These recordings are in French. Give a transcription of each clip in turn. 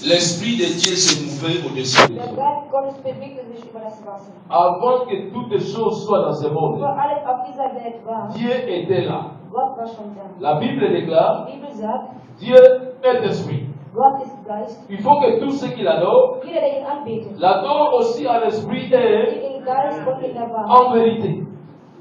l'Esprit de Dieu se mouvait au-dessus des Der eaux. Geist Gottes bewegte sich über das Wasser. Avant que toutes les choses soient dans ce monde, Bevor alles auf dieser Welt war, Dieu était là. Gott war schon da. La Bible déclare, Die Bibel sagt, Dieu est esprit. Gott ist Geist. Il faut que tous ceux qui l'adorent, Jeder, der ihn anbetet, l'adorent aussi en esprit et in Geist und in der Wahrheit. en vérité.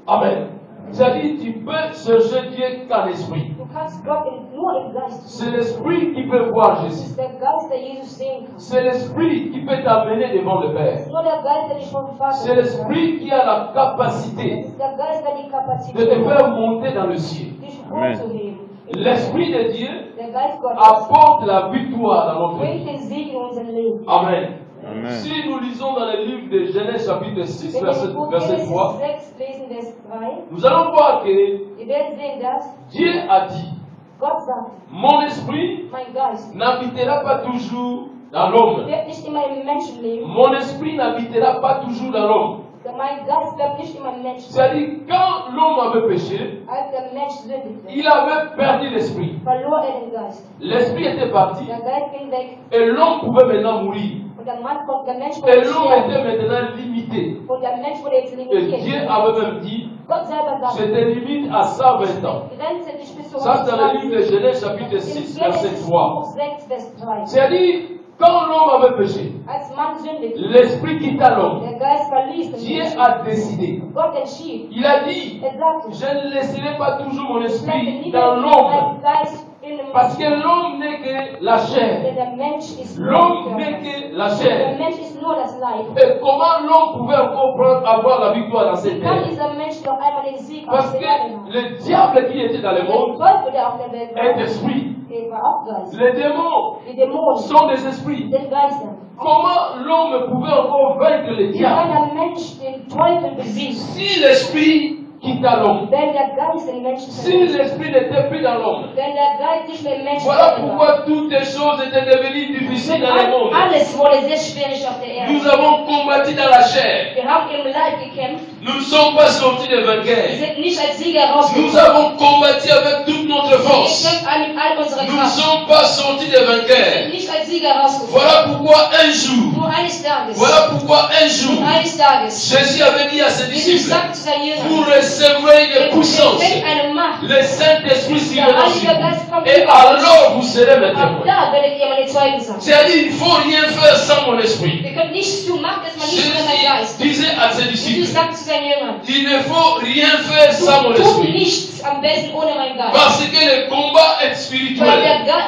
Amen. C'est-à-dire, tu peux chercher Dieu qu'en esprit. Du kannst Gott nur im Geist C'est suchen. l'esprit qui peut voir Es Jésus. ist der Geist, der Jesus sehen kann. C'est l'esprit qui peut t'amener devant le Es Père. ist nur der Geist, der dich vom Vater C'est l'esprit qui a la Es capacité ist der Geist, der die de Kapazität te hat, faire monter dans le ciel. dich Amen. hochzuheben. L'esprit de Dieu Der Geist Gottes apporte la victoire dans notre vie. bringt den Sieg in unser Leben. Amen. Amen. Si nous lisons dans le livre de Genèse chapitre 6, Wenn wir verset, das Buch verset Genesis 3, 6 lesen, Vers 3, nous allons voir que wir werden sehen, dass Dieu a dit, Gott sagt, mon esprit mein Geist n'habitera pas toujours dans l'homme. wird nicht immer im Menschen leben. Mon esprit n'habitera pas toujours dans l'homme. Mein Geist bleibt nicht immer im Menschen. C'est-à-dire, quand l'homme avait péché, Als der Mensch sündigte, il avait perdu l'esprit. verlor den Geist. L'esprit était parti Der Geist ging weg et l'homme pouvait maintenant mourir. und der Mensch Et wurde l'homme sterben. était maintenant limité. Und der Mensch wurde jetzt Et limitiert. Dieu avait même dit, Gott selber je sagt, te limite à 120 ans. grenze dich bis zu Ça, c'est dans le livre de 120. Genèse chapitre 6, verset 3. 6, Vers 3. C'est-à-dire, quand l'homme avait péché, Als Mann sündigte, l'esprit quitta l'homme. der Geist verließ den Dieu Menschen. a décidé. Gott entschied. Il a dit, Sagte, je ne laisserai pas toujours mon ich lasse esprit nie dans meinen l'homme. Geist in dem Parce que Menschen. l'homme n'est que la chair. Denn der Mensch ist nur L'homme der n'est Körper. que la Der chair. Mensch ist nur das Leib. Et comment l'homme pouvait encore avoir la victoire dans cette Wie kann terre? dieser Mensch noch einmal den Sieg Parce auf der Erde haben? que le diable qui était dans le Der monde Teufel, der auf der Welt est war, esprit. der war auch Geist. Les démons Die Dämonen sont des esprits. sind Geister. Comment l'homme pouvait encore vaincre le Wie kann diable der Mensch den Teufel besiegen? si l'esprit quitta l'homme? Wenn der Geist den Menschen Si verlässt. l'esprit n'était plus dans l'homme? Wenn der Geist nicht mehr im Menschen Voilà drin war. pourquoi toutes les choses étaient devenues difficiles dans le monde. Alles wurde sehr schwierig auf der Nous Erde. avons combattu dans la chair. Wir haben im Leib gekämpft. Nous ne sommes pas sortis des Wir vainqueurs. sind nicht als Sieger Nous rausgekommen. avons combattu avec toute notre Wir force. kämpfen mit all unserer Nous ne Kraft. sommes pas sortis des Wir sind vainqueurs. nicht als Sieger rausgekommen. Voilà pourquoi un jour, Nur eines Tages. voilà pourquoi un jour, Nur eines Tages. Jésus avait dit à ses Jesus disciples, sagt zu seinen vous Jüngern, recevrez une puissance. empfängt eine Macht. Le Saint-Esprit s'y Der remet sur Heilige Geist vous. kommt Et über euch. alors vous serez mes Ab témoins. da werdet ihr meine Zeugen sein. C'est-à-dire, il ne faut rien faire sans mon esprit. Wir können nichts tun, macht es mal nicht ohne meinen Geist. Jésus disait à ses Jesus disciples, sagt zu seinen Jüngern, il ne faut rien faire sans mon tut esprit. nichts am besten ohne meinen Geist. Parce que le combat est Weil spirituel.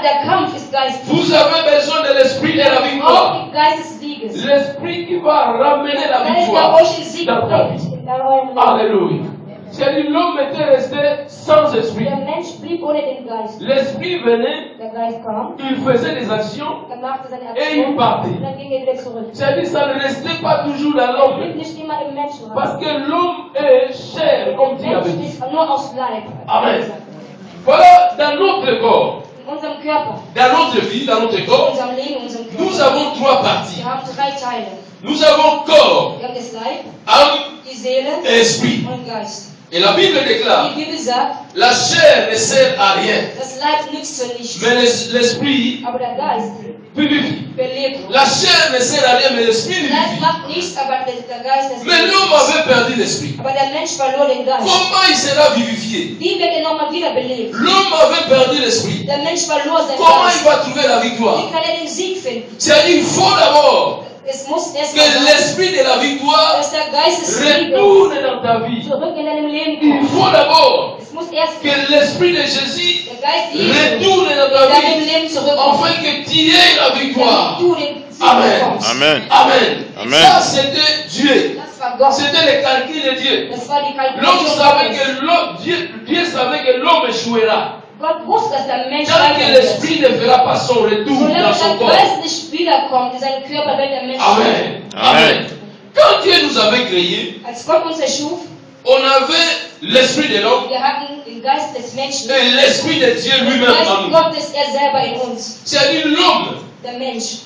der Kampf ist geistig. Vous avez besoin de l'esprit de la victoire. Auch im Geist des Sieges. L'esprit qui va ramener la Der Geist, der victoire euch den Sieg dans ta bringt vie. in eurem Leben. Alléluia. C'est-à-dire, l'homme était resté sans esprit. Der Mensch blieb ohne den Geist. L'esprit venait, Der Geist kam, il faisait des actions er machte seine et il Aktion partait. und dann ging er wieder zurück. C'est-à-dire, ça ne restait pas toujours dans Er l'homme. blieb nicht immer im Menschen Parce rein. que l'homme est chair, comme Der Dieu avait Mensch dit. ist nur aus Leib. Amen. Voilà, dans notre corps, In unserem Körper, dans notre vie, dans notre in corps, unserem Leben, in unserem nous Körper. avons trois parties. Wir haben drei Teile. Nous avons corps, Wir haben das Leib, âme die Seele et esprit. und den Geist. Et la Bible déclare, Die Bibel sagt, la chair ne sert à rien, das Leib nützt zu nichts. mais l'esprit Aber der Geist vivifie. belebt uns. La chair ne sert à rien, mais l'esprit Das Leib vivifie. macht nichts, aber der Geist ist Mais l'homme avait perdu l'esprit. Aber der Mensch verlor den Geist. Comment il sera vivifié? Wie wird er nochmal wiederbelebt? L'homme avait perdu l'esprit. Der Mensch verlor seinen Comment il Geist. va trouver la victoire? Wie kann er den Sieg finden? C'est-à-dire, il faut d'abord Es muss erst que l'esprit de la victoire dass der Geist des Sieges retourne dans ta vie. zurück in deinem Leben Il kommt. faut d'abord Es muss erst que l'esprit de Jésus der Geist Jesu retourne dans in ta deinem vie Leben zurückkommt. afin que tu aies la victoire. Damit du den Sieg Amen. bekommst. Amen. Amen. Amen. Ça, c'était Dieu. Das war Gott. C'était le calcul de Dieu. Das war die L'homme Kalkulation savait Gottes. que l'homme, Dieu savait que l'homme échouera. Gott wusste, dass der Mensch Tant que scheitern wird. l'esprit ne fera pas son retour Solange dans son der corps. Geist nicht wiederkommt in seinen Körper, wird der Mensch Amen. scheitern. Amen. Quand Dieu nous avait créés, Als Gott uns erschuf, on avait l'esprit de l'homme wir hatten den Geist des Menschen, et l'esprit de Dieu den lui-même en Geist nous. Gottes, er selber in uns. C'est-à-dire l'homme, Der Mensch.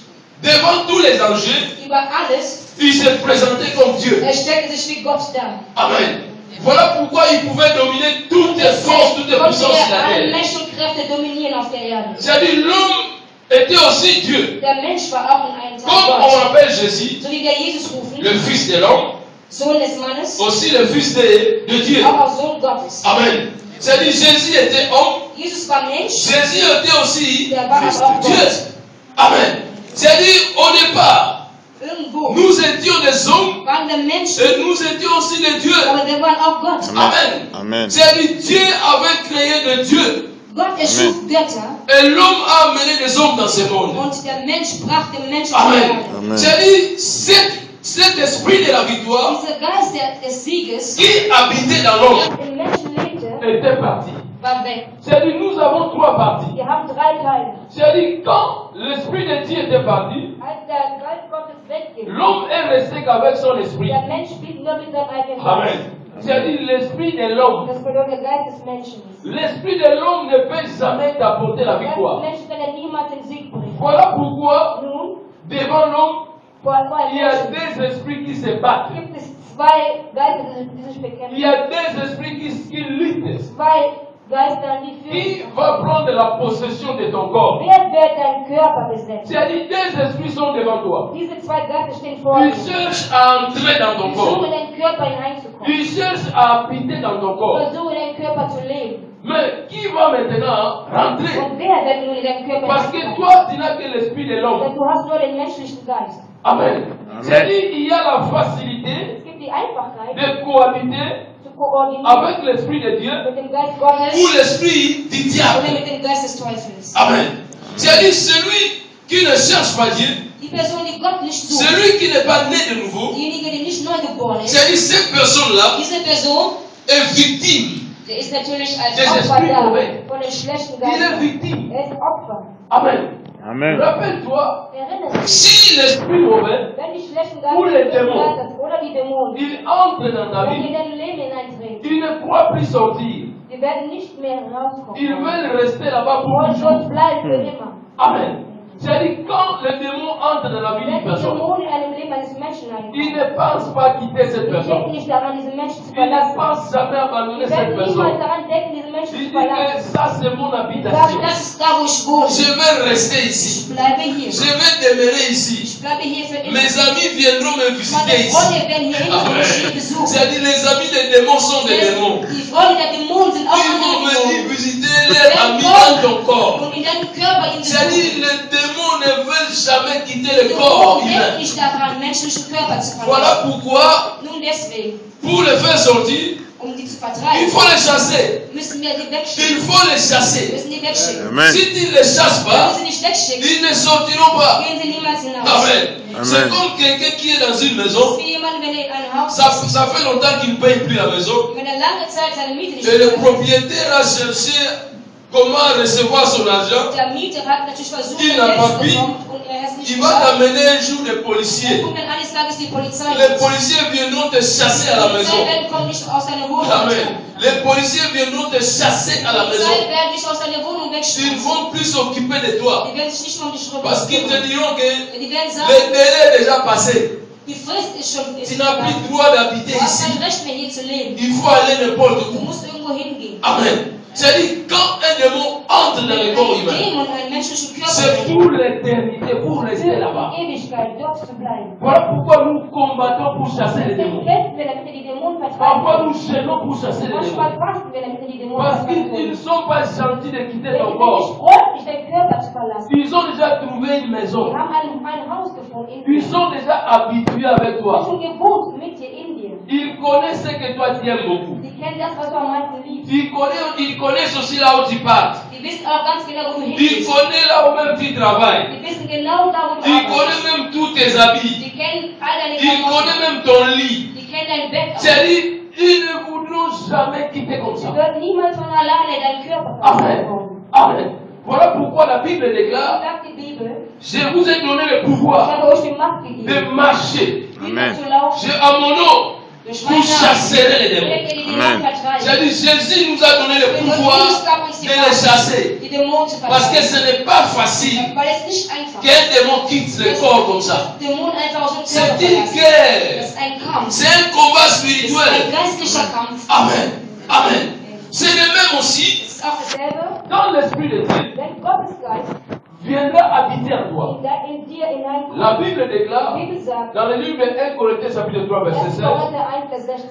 devant tous les dangers, Über alles, il se présentait comme Dieu. er stellte sich wie Gott dar. Amen. Voilà pourquoi il pouvait dominer toutes les forces, toutes les Gott puissances de er la alle terre. Mächte und Kräfte dominieren auf der Erde. C'est-à-dire l'homme était aussi Dieu. Der Mensch war auch in einem Teil Comme on Gott. appelle Jésus, So wie wir Jesus rufen, le Fils de l'homme, Sohn des Mannes, aussi le Fils de Dieu. auch als Sohn Gottes. Amen. C'est-à-dire Jésus était homme, Jesus war Mensch, Jésus était aussi der war Fils aber auch de Dieu. Gott. Amen. C'est-à-dire au départ, Irgendwo nous étions des hommes waren wir Menschen, et nous étions aussi des dieux. aber wir waren auch Gott. Amen. Amen. C'est-à-dire Dieu avait créé des dieux Gott erschuf Götter et l'homme a amené des hommes dans ce monde. und der Mensch brachte Menschen zur Amen. Erde. Amen. C'est-à-dire cet esprit de la victoire Dieser Geist des Sieges, qui habitait dans l'homme der im Menschen lebte, était parti. war weg. C'est-à-dire nous avons trois parties. Wir haben drei Teile. C'est-à-dire quand l'esprit de Dieu était parti, Als der Geist Gottes weggeht, l'homme est resté qu'avec son esprit. der Mensch blieb nur mit seinem eigenen Geist. Amen. C'est-à-dire l'esprit de l'homme. Das bedeutet, der Geist des Menschen ist. L'esprit de l'homme ne peut jamais t'apporter la Der Geist victoire. des Menschen kann er niemals den Sieg bringen. Voilà pourquoi Nun, devant l'homme, vor einem il y a Menschen des esprits qui se battent. gibt es zwei Geister, die sich Il bekämpfen. y a des esprits qui luttent. Zwei Geister, die Qui führen. va prendre la possession de ton corps? Wer wird deinen Körper besetzen? C'est-à-dire des esprits sont devant toi. Diese zwei Geister stehen vor dir. Ils cherchent à entrer dans ton Die corps. suchen in deinen Körper hineinzukommen. Ils cherchent à habiter dans ton corps. Versuchen in deinen Körper zu leben. Mais qui va maintenant rentrer? Und wer wird nun in deinen Körper Parce que hineinkommen? toi, tu n'as que l'esprit de Denn l'homme. du hast nur den menschlichen Geist. Amen. Amen. C'est-à-dire il y a la facilité Es gibt die Einfachheit, de cohabiter zu koordinieren avec l'esprit de Dieu mit dem Geist Gottes ou l'esprit du oder diable. mit dem Geist des Teufels. Amen. C'est-à-dire celui qui ne cherche pas Dieu, Die Person, die Gott nicht sucht, celui qui n'est pas né de nouveau, diejenige, die nicht neu geboren ist, c'est-à-dire cette personne-là diese Person, est victime. der ist natürlich als Das ist Opfer da Spirit. von den schlechten Il est Geistern. victime. Er ist Opfer. Amen. Amen. Rappelle-toi, Erinnere dich, si l'esprit mauvais, wenn die schlechten Ou les Geister démons. oder die Dämonen, il entre dans ta wenn die in vie, dein Leben hineintreten, il ne pourra plus sortir. die werden nicht mehr rauskommen. Ils veulent rester là-bas pour Und toujours. dort bleiben für immer. Amen. C'est-à-dire quand le démon entre dans la vie Wenn d'une die personne, Dämonen in einem Leben eines Menschen il hineinkommen, ne pense pas quitter cette die denken personne. nicht daran, diesen Menschen zu Il ne verlassen. pense jamais abandonner Die cette werden niemals personne. daran denken, diesen Menschen Il zu dit que verlassen. ça c'est mon Die sagen, habitation. das ist da, wo ich wohne. Je vais rester ici. Ich bleibe hier. Je vais demeurer ici. Ich bleibe hier für immer. Mes amis viendront me visiter Meine ici. Freunde werden hier hinkommen und mich hier Amen. besuchen. C'est-à-dire les amis des démons sont des démons. Die Freunde der Dämonen sind auch Ils vont andere venir Dämonen. visiter leurs amis dans ton corps. Und in deinem Körper ihn C'est-à-dire besuchen. les démons ne veulent jamais quitter Die le corps Dämonen humain. denken nicht daran, menschlichen Körper zu Voilà verlassen. pourquoi, Nun deswegen, pour les faire sortir, um die zu il vertreiben, faut les chasser. müssen wir die Il wegschicken. faut les Wir chasser. müssen die wegschicken. Amen. Si tu ne les chasses Wenn wir pas, sie nicht wegschicken, ils ne sortiront pas. gehen sie niemals hinaus. Amen. Amen. C'est comme quelqu'un qui est dans une maison. Wie jemand, wenn er in ein Haus Ça fait longtemps qu'il ne paye plus la maison. wenn er lange Zeit seine Miete nicht Et le bezahlt, propriétaire a cherché comment recevoir son argent. der Mieter hat natürlich versucht, Il Geld n'a pas zu pu. bekommen und er hat es nicht Il va geschafft. t'amener un jour des policiers. Und dann eines Tages die Polizei. Les policiers viendront te chasser à la Die maison. Polizei werden kommen nicht aus deiner Wohnung. Amen. Les policiers viendront te chasser à la Die Polizei maison. werden dich aus deiner Wohnung Ils ne wegschmeißen. vont plus s'occuper de toi. Die werden sich nicht um dich Parce qu'ils te kümmern. diront que Die werden le sagen, délai est déjà passé. die Frist ist schon Tu n'as plus le droit d'habiter Du hast ici. kein Recht mehr hier zu leben. Il faut aller n'importe Du où. musst irgendwo hingehen. Amen. C'est-à-dire, quand un démon entre dans le corps Ein humain, Dämon in einen menschlichen Körper c'est pour l'éternité, pour rester für là-bas. die Ewigkeit dort zu bleiben. Voilà pourquoi nous combattons pour chasser les Deswegen démons. kämpfen wir, damit wir die Dämonen Parfois, vertreiben. nous gênons pour chasser les démons. Manchmal fasten wir, damit wir die Dämonen Parce qu'ils vertreiben. ne sont pas gentils de quitter Wenn ton sie corps. nicht freundlich deinen Körper zu verlassen. Ils ont déjà trouvé une Wir maison. haben ein Haus gefunden in Ils dir. sont déjà habitués avec Wir toi. sind gewohnt mit dir in dir. Ils connaissent ce que toi tu aimes beaucoup. Die kennen das, was du am meisten liebst. Ils connaissent aussi là où tu pars. Die wissen auch ganz genau, wo du Ils hingehst. connaissent là où même tu travailles. Die wissen genau da, wo du Ils arbeitest. connaissent même tous tes habits. Die kennen all deine Ils connaissent Klamotten. même ton lit. Die kennen dein Bett. auch. C'est-à-dire, ils ne voudront jamais quitter comme Sie ça. würden niemals von alleine deinen Körper Amen. verlassen. Amen. Voilà pourquoi la Bible déclare, Sagt die Bibel, je vous ai donné le ich pouvoir habe euch die Macht gegeben, de marcher. Amen. zu laufen. À mon nom, Durch vous meinen Namen. chasserez les démons. Werdet ihr die Amen. Dämonen vertreiben. C'est-à-dire, Jésus nous a donné le pouvoir de les chasser. Die Dämonen zu Parce que vertreiben. ce n'est pas facile Weil es nicht einfach ist. qu'un démon quitte le corps comme ça. Dämonen einfach aus dem C'est Körper une verlassen. guerre. Das ist ein Kampf. C'est un combat Das ist ein spirituel. geistlicher Kampf. Amen. Amen. C'est le même aussi Es ist auch dasselbe, dans l'esprit de Dieu. wenn Gottes Geist viendra habiter en toi. in dir hineinkommt. La Bible déclare, Die Bibel sagt, dans le livre de 1 Corinthiens chapitre 3 verset 1. 16, Korinther 1, Vers 16,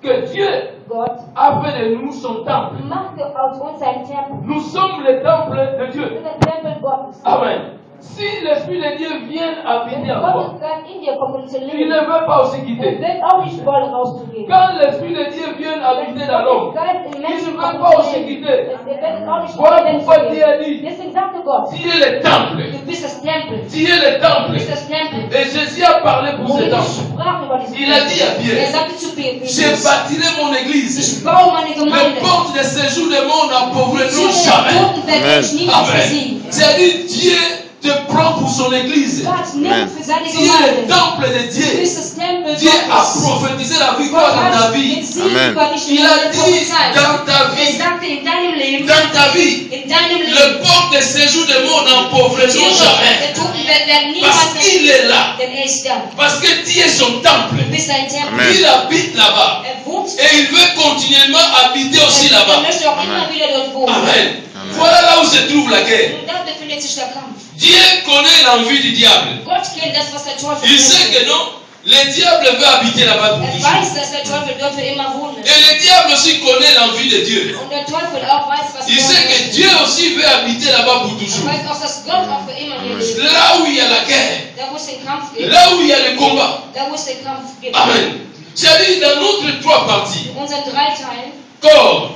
que Dieu Gott a fait de nous son temple. machte aus uns ein Tempel. Nous sommes le temple de Wir Dieu. sind ein Tempel Gottes. Amen. Si l'Esprit de Dieu vient habiter Wenn en toi, Gottes Geist in dir kommt und zu il leben, ne veut pas aussi quitter. wird auch nicht wollen, rauszugehen. Quand l'Esprit de Dieu vient habiter dans l'homme, Geist im il ne Menschen veut kommt pas und aussi zu leben, quitter. er wird auch nicht Voilà wollen, pourquoi zu Dieu a gehen. dit, Deswegen sagte Gott, tu es le temple. du bist das Tempel. Tu es le Du temple. bist das Tempel. Et Jésus a parlé pour Und ce temple. Jesus sprach über dieses Il a dit à Tempel. Pierre, sagte zu Petrus, je bâtirai mon église. ich baue meine Les Gemeinde. portes de séjour du monde n'appauvriront Die jamais. Toten werden ich niemals Amen. besiegen. C'est-à-dire, Dieu te prend pour son église. Gott nimmt für seine Tu es le Gemeinde. temple de Du Dieu. bist das Tempel Dieu a Gottes. prophétisé la victoire dans ta vie. Amen. Il a dit dans ta vie, sagte in deinem Leben, dans ta vie, in deinem le Leben, port de séjour du monde n'appauvriront jamais. der Toten werden Parce niemals qu'il est là. denn er ist da. Parce que tu es son temple. Du bist ein Tempel. Amen. Il habite là-bas. Wohnt. Et il veut continuellement habiter aussi Er là-bas. möchte auch immer wieder dort wohnen. Amen. Voilà là où se trouve la guerre. Und da befindet sich der Kampf. Dieu connaît l'envie du diable. Gott kennt das, was der Teufel Il sait que non, le diable veut habiter là-bas pour toujours. weiß, dass der Teufel dort für immer wohnen. Et le diable aussi connaît l'envie de Dieu. Und der Teufel auch weiß, was Il sait que Dieu aussi veut habiter là-bas pour toujours. weiß auch, dass Gott auch für immer hier lebt. Là où il y a la guerre, Da, wo es den Kampf gibt. là où il y a le combat. Da, wo es den Kampf gibt. Amen. C'est-à-dire dans notre trois parties, In unseren 3 Teilen, corps,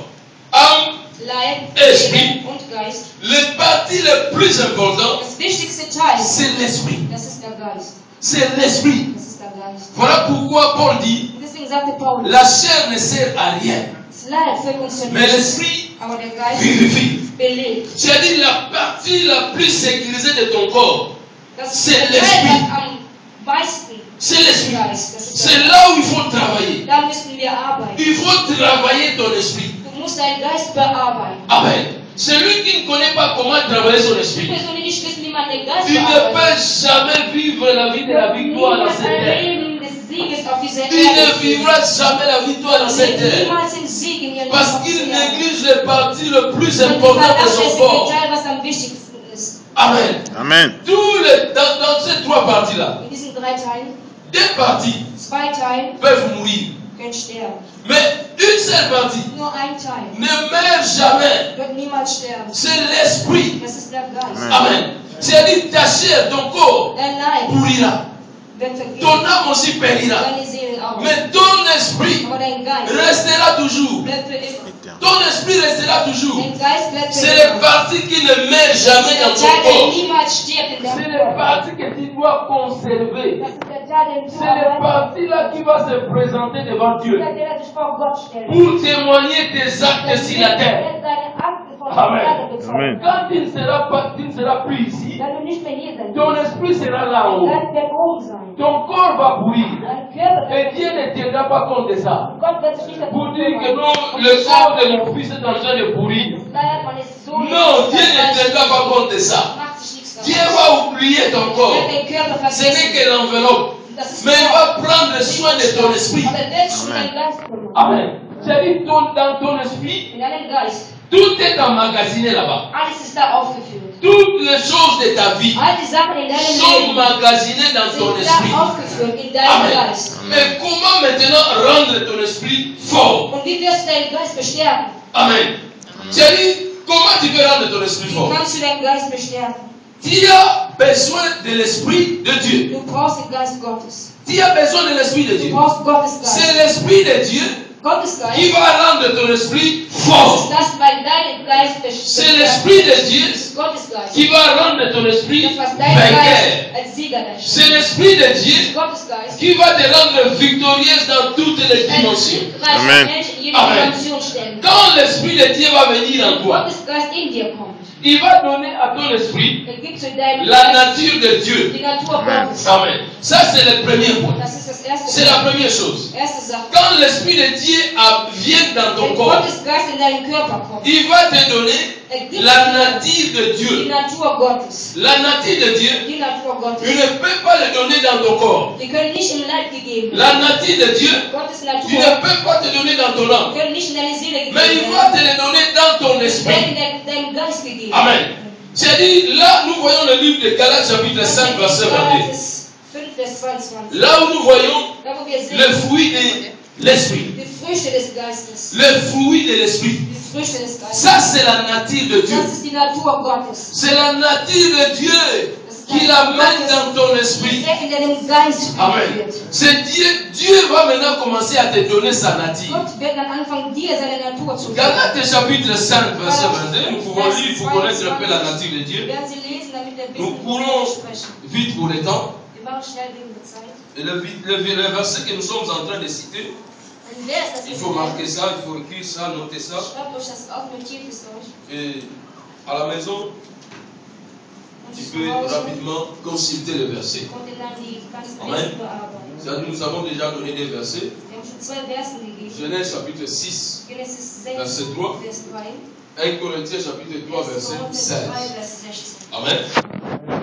âme, Leib, Esprit. Seele und Geist. le parti le plus important, Das wichtigste Teil, c'est l'esprit. das ist der Geist. C'est l'esprit. Das ist der Geist. Voilà pourquoi Paul dit, Und deswegen sagte Paulus, la chair ne sert à rien, das Leib funktioniert mais nicht, l'esprit aber der Geist vivifie. belebt. C'est-à-dire la partie la plus sécurisée de ton corps, Das ist C'est der Teil, l'Esprit. was am meisten c'est l'esprit. Geist. Das ist C'est der là où il faut travailler. Da müssen wir arbeiten. Il faut travailler ton esprit. Du musst deinen Geist bearbeiten. Amen. Celui qui ne connaît pas comment travailler son Die esprit, Personen, die nicht wissen, wie man den Geist il ne bearbeitet, peut jamais vivre la vie de la victoire dans niemals cette ein terre. Leben des Sieges auf dieser Il ne Erde vivra jamais la victoire dans cette terre. niemals den Sieg in ihrem Parce Leben qu'il auf dieser Erde. néglige le parti le plus Und important de son vernachlässigt corps. den Teil, was am wichtigsten ist. Amen. Amen. Dans ces trois parties-là, In diesen 3 Teilen, 2 parties 2 Teilen peuvent mourir. können sterben. Mais une seule partie Nur ein Teil ne meurt jamais. wird niemals sterben. C'est l'esprit. Das ist der Geist. Amen. Amen. C'est-à-dire ta chair, ton corps Dein Leib pourrira. wird vergehen. Ton âme aussi périra. Deine Seelen auch. Mais ton esprit Aber dein Geist restera toujours. bleibt für immer. Ton esprit restera toujours. Dein Geist bleibt für C'est immer. les parties qui ne meurent jamais Der dans ton Teil, der corps. niemals stirbt in C'est deinem les Körper. parties que tu dois conserver. Das ist der Teil, den du C'est les arbeitest. parties là qui va se présenter devant Dieu Der, der sich vor Gott stellt. pour témoigner tes actes sur la terre. Der seine Akte von Amen. der Erde bezeugt. Amen. Quand tu ne seras plus ici, Wenn du nicht mehr hier sein ton wirst, esprit sera là en haut. dann wird oben sein. Ton corps va pourrir. Dein Körper Et wird Dieu ne tiendra pas compte de ça. Gott wird sich nicht dazu Pour dire que kümmern. non, le corps de mon fils est en train de pourrir. Daher, man ist so Non, Dieu ne tiendra pas compte de ça. macht sich nichts Dieu daraus. va oublier ton corps. Er wird den Körper Ce n'est vergessen. que l'enveloppe. Das ist Mais il va prendre soin de ton esprit. Aber er wird sich um deinen Geist kümmern. Amen. C'est-à-dire dans ton esprit, In deinem Geist. tout est emmagasiné là-bas. Alles ist da aufgeführt. Toutes les choses de ta vie All die Sachen in deinem sont Leben emmagasinées dans ton sind esprit. da aufgeführt, in deinem Amen. Geist. Mais comment maintenant rendre ton esprit fort? Und wie wirst du deinen Geist bestärken? Amen. C'est-à-dire, comment tu peux rendre ton esprit Wie fort? kannst du deinen Geist bestärken? Tu as besoin de l'esprit de Dieu. Du brauchst den Geist Gottes. Tu as besoin de l'esprit de Du Dieu. brauchst Gottes C'est Geist. l'esprit de Dieu Gottes qui Geist va rendre ton esprit ist fort. das, weil deinen Geist C'est bestärkt. l'esprit de Dieu Das ist Gottes Geist. qui va rendre ton esprit Das, was dein vainqueur. Geist als Sieger erscheint. C'est l'esprit de Dieu Gottes Geist. qui va te rendre victorieuse dans toutes les Ein dimensions. siegreicher Amen. Mensch in jede Amen. Dimension stellen. Quand l'esprit de Dieu va venir en toi, Gottes Geist in dir kommt. il va donner à ton esprit Er gibt zu deinem la Geist nature de Dieu. die Natur Amen. Gottes. Amen. Ça, c'est le premier point. Das ist das erste. C'est la première chose. Erste Sache. Quand l'esprit de Dieu vient dans ton Wenn corps, Gottes Geist in deinen Körper kommt, il va te donner er gibt la dir nature de die Dieu. Natur Gottes. La nature de Dieu, Die Natur tu Gottes. ne peux pas le donner dans ton corps. Die können nicht im Leib gegeben La werden. nature de Dieu, Gottes tu Natur ne peux pas te donner dans ton âme. können nicht in deine Seele Mais il gegeben va werden. te le donner dans ton Es esprit. werden in deinem Geist gegeben. Amen. C'est dit, là, nous voyons le livre de Galates, chapitre 5, verset 22. Galates 5, Vers 22. Là où nous voyons Da wo wir sehen, le fruit de l'esprit. die Früchte des Geistes. Le fruit de l'esprit. Die Früchte des Geistes. Ça, c'est la nature de Dieu. Das ist die Natur Gottes. C'est la nature de Dieu qui l'amène dans ton esprit. Der in deinem Geist Amen. wird. C'est Dieu. Dieu va maintenant commencer à te donner sa nature. Gott wird dann anfangen, dir seine Natur zu geben. Galates chapitre 5, verset 22. Nous pouvons lire pour connaître un peu la nature de Dieu. Werden Sie lesen, damit wir Nous wissen, courons worüber wir sprechen. vite pour le temps. Wir machen schnell wegen der Zeit. Et le verset que nous sommes en train de citer, Ein Vers, das il faut marquer ça, il faut écrire ça, noter ça. Schreibt euch das auf, notiert es euch. Et à la maison, Und tu zu peux Hause rapidement consulter le verset. könnt ihr dann die ganzen Amen. Verse bearbeiten. C'est-à-dire, nous avons déjà donné des versets. Wir haben schon 2 Versen gegeben. Genèse chapitre 6, Genesis 6, verset 3. Vers 3. 1 Corinthiens chapitre 3, verset 16. Vers 16. Amen.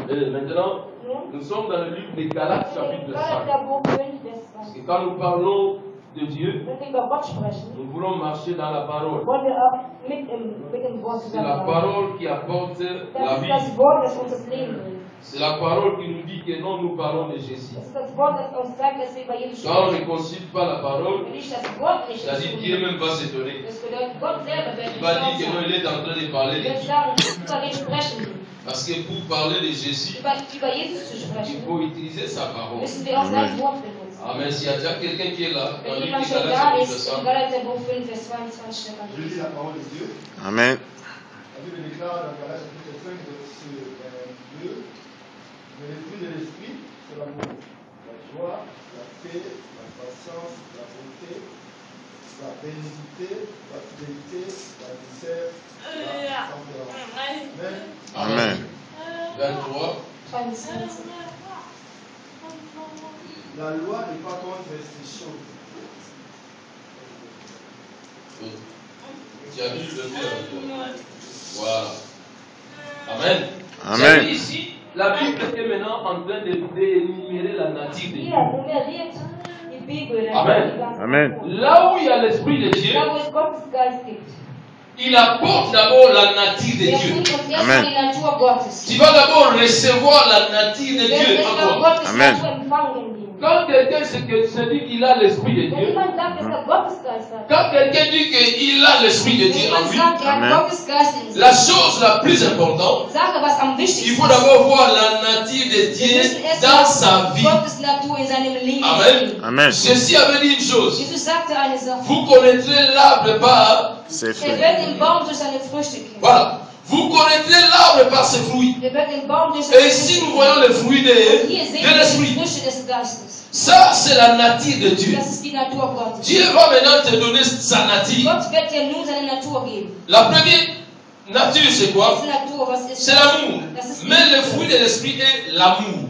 Et maintenant, Nun, nous sommes dans le livre des Galates chapitre 5. Galaterbuch 5, Vers Parce 20. que quand nous parlons de Dieu, Wenn wir über Gott sprechen, nous voulons marcher dans la parole. wollen wir auch mit dem Wort C'est la zusammenarbeiten. parole qui apporte la Das ist vie. das Wort, das uns das Leben bringt. C'est la parole qui nous dit que non, nous parlons de Jésus. Das ist das Wort, das uns sagt, dass wir über Jesus Quand on sprechen. ne consulte pas la parole, Wenn ich das Wort nicht c'est-à-dire Dieu même va s'étonner. das bedeutet, Gott selber wird Il va dire que non, il est en train de parler de wird qui? sagen, über wen sprechen wir. Parce que pour parler de Jésus, Über Jesus zu il sprechen, faut utiliser sa parole. müssen wir auch sein Wort benutzen. Amen. S'il y a déjà quelqu'un qui est là, dans Wenn le jemand livre schon des da Galates, ist, chapitre im 5, Galaterbuch 5, Vers 22 steht dann. Je lis la parole de Dieu. Amen. La Bible déclare dans Galates chapitre 5, verset 2, mais les fruits de l'esprit, c'est l'amour, la joie, la paix, la patience, la bonté, la bénignité, la fidélité, la douceur, la tempérance. Amen. Amen. 23. 23. La loi n'est pas contre ces choses. Tu as vu le verset. Voilà. Amen. Amen. C'est ici, la Bible est maintenant en train d'énumérer la nature de Dieu. Hier nummeriert die Bibel Amen. die ganzen Amen. Worte. Là où il y a l'Esprit de Dieu, Da wo es Gottes Geist gibt. il apporte d'abord la nature de Der Dieu. bringt uns erstmal Amen. die Natur Gottes. Tu vas d'abord recevoir la nature de Wir Dieu werden en erstmal toi. Gottes Amen. Natur empfangen in dir. Quand quelqu'un se dit qu'il a l'Esprit de Wenn Dieu, jemand sagt, dass er Gottes Geist hat, quand quelqu'un dit qu'il a l'Esprit de wenn Dieu en jemand lui, sagt, er Amen. hat Gottes Geist in sich, la chose la plus importante, Sache, was am il wichtigsten faut ist, d'abord voir la nature de wir Dieu müssen dans erstmal sa vie. Gottes Natur in seinem Leben Amen. sehen. Amen. Jésus avait dit une chose. Jesus sagte eine Sache. Vous connaîtrez l'arbre par... C'est Er fait. wird den Baum durch seine Früchte kennen. Voilà. Vous connaîtrez l'arbre par ses fruits. Er wird den Baum durch seine Et Früchte ici, nous kennen. voyons les fruits Und hier sehen de wir die l'Esprit. Früchte des Geistes. Ça, c'est la nature de Dieu. Das ist die Natur Gottes. Dieu va maintenant te donner sa nature. Gott wird dir nun seine Natur geben. La première nature, c'est quoi? Diese Natur, was ist C'est l'amour. Das ist Mais le fruit de l'Esprit est l'amour.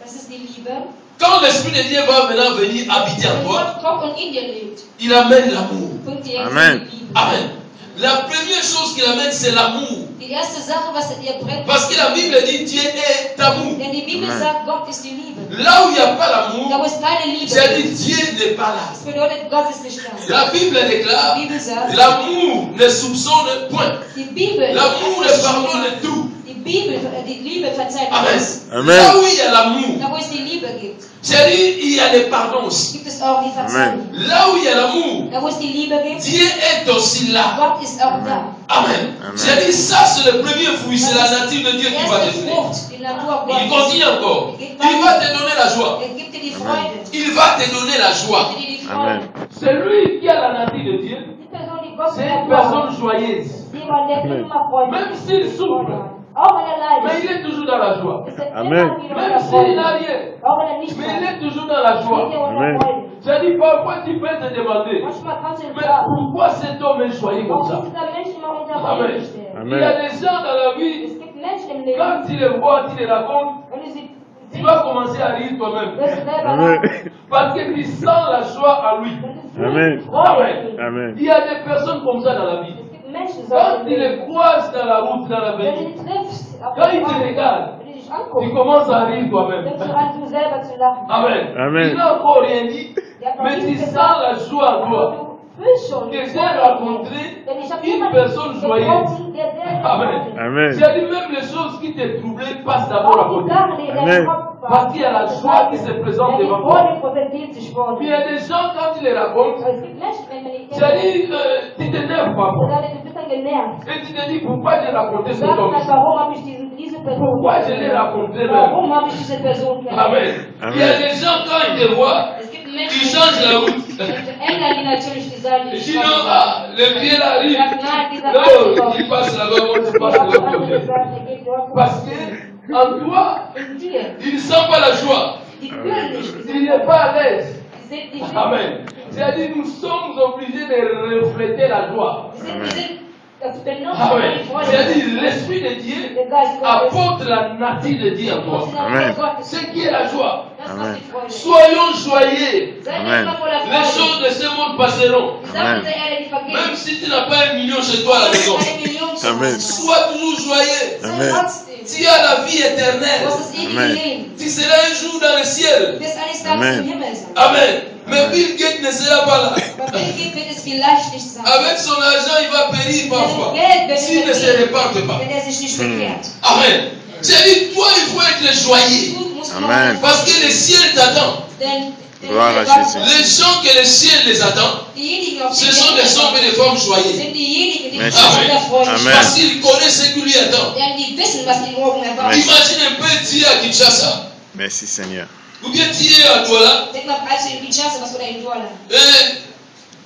Das ist die Liebe. Quand l'Esprit de Dieu va maintenant venir habiter en Wenn toi, Gott kommt und in dir lebt, il amène l'amour. bringt dir Amen. die Liebe. Amen. La première chose qu'il amène, c'est l'amour. Die erste Sache, was er dir bringt, Parce que la Bible dit Dieu est amour. denn die Bibel Amen. sagt, Gott ist die Liebe. Là où il n'y a pas Da l'amour, wo es keine Liebe c'est-à-dire gibt, Dieu n'est pas là. das bedeutet, Gott ist nicht da. La Bible déclare, Die Bibel sagt, l'amour ne soupçonne point. die Bibel, L'amour ne pardonne tout. die Liebe verzeiht Amen. alles. Amen. Là où il y a l'amour, Da wo es die Liebe gibt, c'est-à-dire il y a le pardon aussi. gibt es auch die Verzeihung. Là où il y a l'amour, Da wo es die Liebe gibt, Dieu est aussi là. Gott ist auch da. Amen. Amen. C'est-à-dire ça, c'est le premier fruit, c'est la nature de Dieu Die qui va te erste donner. Frucht, die Natur Il Gottes. continue encore. Il va te donner la joie. Er gibt dir die Freude. Il va te donner la Er joie. gibt dir die Amen. Freude. Celui qui a la nature de Dieu, Die Person, die Gott c'est une personne joyeuse. jemand, der immer Freude Même s'il souffre, auch wenn er mais leidet, il est toujours dans la joie. ist er Amen. immer wieder in Même der s'il n'a Freude. rien, Auch wenn er nichts mais il hat, est toujours dans la steht joie. er unter Amen. Freude. C'est-à-dire parfois tu peux te demander, Manchmal kannst du ihn mais fragen, pourquoi cet homme est joyeux comme warum ça? ist dieser Mensch immer unter Amen. Freude gestellt? Il y a des gens dans la vie, Es gibt Menschen im Leben, quand tu les vois, tu les racontes, wenn du sie tu siehst, vas commencer à rire toi-même. wirst du selber Amen. lachen. Parce que tu sens la joie en lui. Wenn du Amen. fühlst, Freude Amen. in ihm. Amen. Il y a des personnes comme ça dans la vie. Es gibt Menschen, so Quand im tu les Leben. croises dans la route, dans la Wenn du vie, sie triffst, auf quand der ils te Straße, regardent, wenn du dich tu anguckst, commences à rire toi-même. fängst du an, du selber zu lachen. Amen. Amen. Il n'a encore rien dit, Der hat noch mais tu nichts sens gesagt, la joie en toi. aber du peut changer. Que j'ai rencontré Denn ich habe une jemanden personne joyeuse. getroffen, der sehr Amen. erfreut ist. Amen. J'ai dit même les choses qui te troublaient passent d'abord à Auch die côté. Sachen, die in Amen. deinem Kopf waren, Parce qu'il y a la joie qui se présente wenn die devant vor toi. dir präsentiert sich vor Puis il y dir. a des gens, quand tu les racontes, Aber es gibt Menschen, wenn man die tu kennt, as dit, tu t'énerves parfois. dann du bist dann genervt. Et tu te dis, pourquoi j'ai raconté ce Du sagst homme? dann, warum habe ich diese Person Pourquoi je l'ai rencontré là? Warum habe ich diese Person kennengelernt? Amen. Il y a des gens, quand ils te voient, Es gibt ils Menschen, changent la route. ändern die natürlich die Seite. Ils disent non, ah, le vieux là arrive. Nein, dieser Non, il passe là-bas, moi je passe de l'autre côté. Parce que en toi, in dir, il ne sent pas la joie. die fühlen nicht, Il n'est pas à l'aise. die sind, Amen. C'est-à-dire, nous sommes obligés de refléter la joie. das benutzen Amen. die Freude. C'est-à-dire, l'Esprit de Dieu Der Geist Gottes. apporte la nature de Dieu en toi. Amen. Ce qui est la joie. Das Amen. macht die Freude. Soyons joyeux. Seid Amen. immer voller Les Freude. choses de ce monde passeront. Die Sachen der Erde, die vergehen. Même si tu n'as pas 1 million chez toi à la maison, Eine Million zu Amen. haben. sois toujours joyeux. Sei Amen. trotzdem. Tu as la vie Du éternelle. hast das ewige Amen. Leben. Tu seras un jour dans le ciel. Du wirst eines Amen. Tages im Himmel sein. Amen. Mais Bill Gates ne sera pas là. Bei Bill Gates wird es vielleicht nicht sein. Avec son argent, il va périr parfois. Geld wird S'il ne se vergehen, réparte pas. wenn er sich nicht bekehrt. Amen. J'ai dit, toi, il faut être joyeux. Du musst Amen. noch- Parce que le ciel t'attend. Denn Gloire à Jésus. Les gens que le ciel les attend, diejenigen, auf die ce sont der des hommes et des femmes joyeux. sind diejenigen, die Merci. sich der Freude Amen. Parce qu'ils connaissent ce qui lui attend. Denn die wissen, was die morgen erwartet. Imagine un peu, tu es à Kinshasa. Merci Seigneur. Ou bien tu es à Douala. Denk mal, als du in Kinshasa warst oder in Douala. Et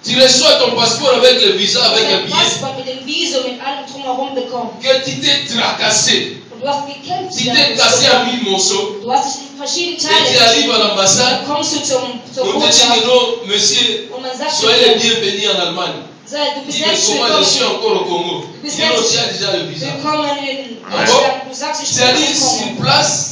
tu reçois ton passeport avec le visa, avec un Dein billet. Passport mit dem Visum, mit allem drumherum bekommen. Que tu t'es tracassé. Und du hast gekämpft. Tu t'es cassé en 1000 morceaux. Du hast dich in verschiedene Et tu Teile. arrives à l'ambassade. Dann kommst du zur On te dit Botschaft que non, monsieur, und man sagt soyez les dir, bienvenus en Allemagne. du bist Dis, mais selbst comment je suis willkommen. encore au Congo? Bis Dis non, jetzt- tu as déjà le visa. Willkommen in Amen. Deutschland. Du sagst, ich bin C'est-à-dire, sur willkommen. place,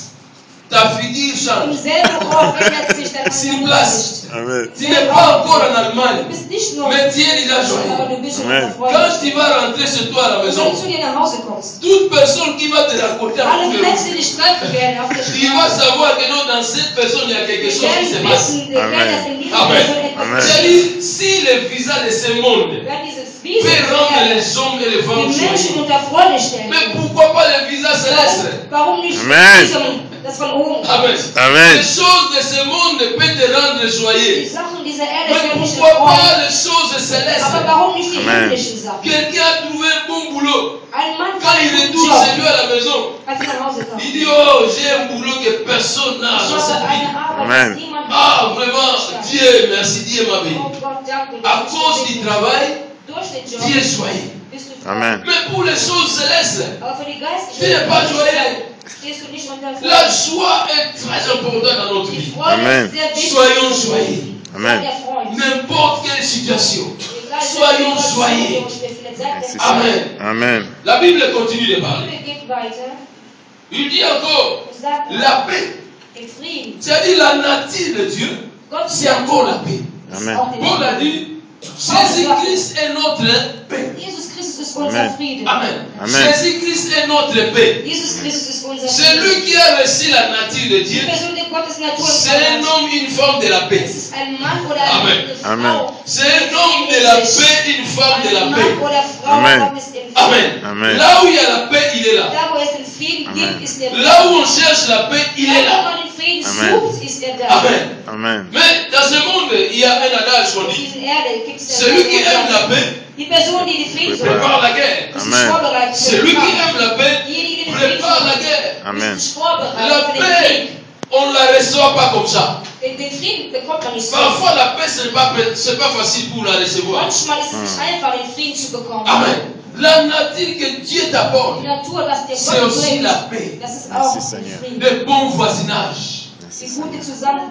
ta figure Im change. selben Ort ändert sich dein Sur Gesicht. place. Amen. Tu n'es pas encore en Du Allemagne, bist nicht nur, mais tu es déjà aber joyeux. du bist schon Amen. Freude. Quand tu vas rentrer chez toi à la Und maison, wenn du zu dir nach Hause kommst, toute personne qui va te raconter un alle peu, Menschen, die dich treffen werden auf der tu vas Straße, savoir que non, dans cette personne, il y a quelque die chose qui se werden passe. wissen, die werden das in dieser Amen. Person etwas Amen. C'est-à-dire, si le visa de ce monde werden dieses Visum peut rendre werden les hommes et les femmes die Menschen joyeux, unter Freude stellen. mais pourquoi pas le visa céleste? Warum nicht Amen. das Visum, das von oben? Amen. Amen. Les choses de ce monde peuvent te rendre Die joyeux. Sachen dieser Erde Mais werden nicht pourquoi erfreuen. pas les choses Aber célestes? warum nicht die Amen. himmlischen Sachen? Quelqu'un a trouvé un bon boulot. Ein Mann Quand il einen retourne guten chez lui Job, à la maison, als er nach Hause kam. il dit, oh, j'ai un boulot que personne n'a Ich dans cette habe eine vie. Arbeit, Amen. die niemand Ah, vraiment, Dieu, merci, Dieu m'a béni. Oh Gott, danke. À cause du travail, Durch den Job tu es joyeux. bist du frei. Amen. Mais pour les choses célestes, Aber für die tu geistliche n'es pas joyeux. stehst du nicht unter La Freude. joie est très importante dans notre Die vie. Freude Amen. ist sehr wichtig. Soyons joyeux. Amen. Seid erfreut. N'importe quelle situation. Egal, Soyons welche joyeux. Situation steht, vielleicht seid Merci erfreut. Seigneur. Amen. Amen. La Bible continue de Die parler. Bibel geht weiter Il dit encore und sagt, la paix. den Frieden. C'est-à-dire la nature de Dieu, Gott c'est encore la paix. Amen. auch den Paul a dit, Jésus-Christ est notre paix. Jesus Christus ist unser Amen. Frieden. Amen. Amen. Jésus-Christ est notre paix. Jesus Christus ist unser C'est Frieden. lui qui a reçu la nature de Die Dieu. Person, die Gottes Natur C'est un ist. homme, une femme de la paix. Es ist ein Mann oder Amen. eine Amen. Frau. C'est un homme de la paix, une femme de la Ein Mann paix. oder Frau, Amen. Gott ist im Frieden. Amen. Amen. Là où il y a la paix, il est là. Da, wo es den Frieden Amen. gibt, ist er Là où on cherche la paix, il est Da, là. wo man den Frieden Amen. sucht, ist er da. Amen. Amen. Mais dans ce monde, il y a un adage qu'on Auf dit. dieser Erde gibt es Celui qui aime la paix die Person, die den Frieden sucht, prépare la guerre. ist sich Amen. vorbereitet für Celui den qui Kampf. aime la paix Diejenigen, die den Frieden prépare la suchen, guerre. Amen. ist sich vorbereitet La für den paix, Krieg. on ne la reçoit pas comme ça. Den Frieden bekommt man nicht so. Parfois, la paix, ce n'est pas facile pour la recevoir. Manchmal ist es nicht einfach, den Frieden zu bekommen. Amen. La nature que Dieu t'apporte, Die Natur, dass der c'est Gott aussi bringt, la paix. das ist Merci, auch den Seigneur. Frieden. Le bon voisinage. Merci Die Seigneur. gute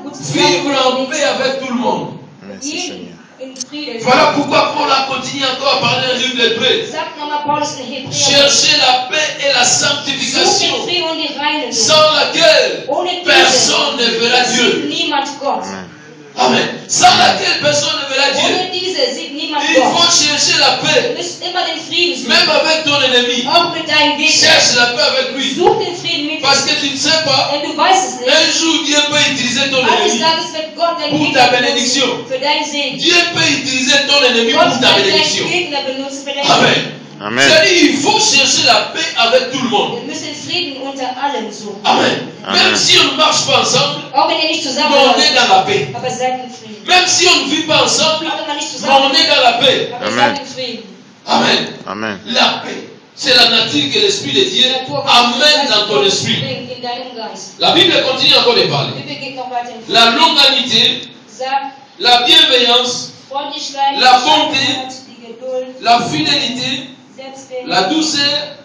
gutes Vivre en Zusammenleben. paix avec tout le monde. Merci Seigneur. Jeden in Frieden. Voilà pourquoi Paul a continué encore à parler dans le livre d'Hébreux. Sagt nochmal Paulus in Hebräer. Cherchez la paix et la Sucht sanctification, den Frieden und die Reinigung. sans laquelle Ohne diese personne ne verra Dieu. sieht niemand Gott. Amen. Amen. Sans laquelle personne ne verra Dieu. Ohne diese sieht niemand Il faut Gott. chercher la Du paix, musst immer den Frieden suchen. même avec ton ennemi. Auch mit deinem Gegner. Cherche la paix avec lui. Such den Frieden mit Parce ihm. que tu ne sais pas, Und du weißt es un nicht. jour Dieu peut utiliser ton Eines ennemi Tages wird Gott deinen pour Gegner ta bénédiction. benutzen für deinen Segen. Dieu peut utiliser ton ennemi Gott pour ta wird bénédiction. deinen Gegner benutzen für deinen Amen. Segen. Amen. C'est-à-dire, il faut chercher la paix avec tout le monde. Wir müssen Frieden unter allen suchen. Amen. Amen. Même si on ne marche pas ensemble, Auch wenn ihr nicht mais zusammen on est seid, dans la paix. aber seid in Frieden. Même si on ne vit pas ensemble, Auch wenn man nicht mais zusammen on est dans la paix. aber Amen. seid in Frieden. Amen. Amen. La paix. C'est la nature que l'Esprit de Dieu Die Natur, amène was dans ton Gott esprit. bringt in deinem Geist. La Bible continue encore de parler. Die Bibel geht noch weiter in La longanité, Sagt, la bienveillance, Freundlichkeit, La bonté, die Geduld, la fidélité, Selbstwillen, la douceur,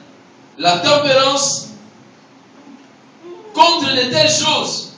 la tempérance. Contre de telles choses,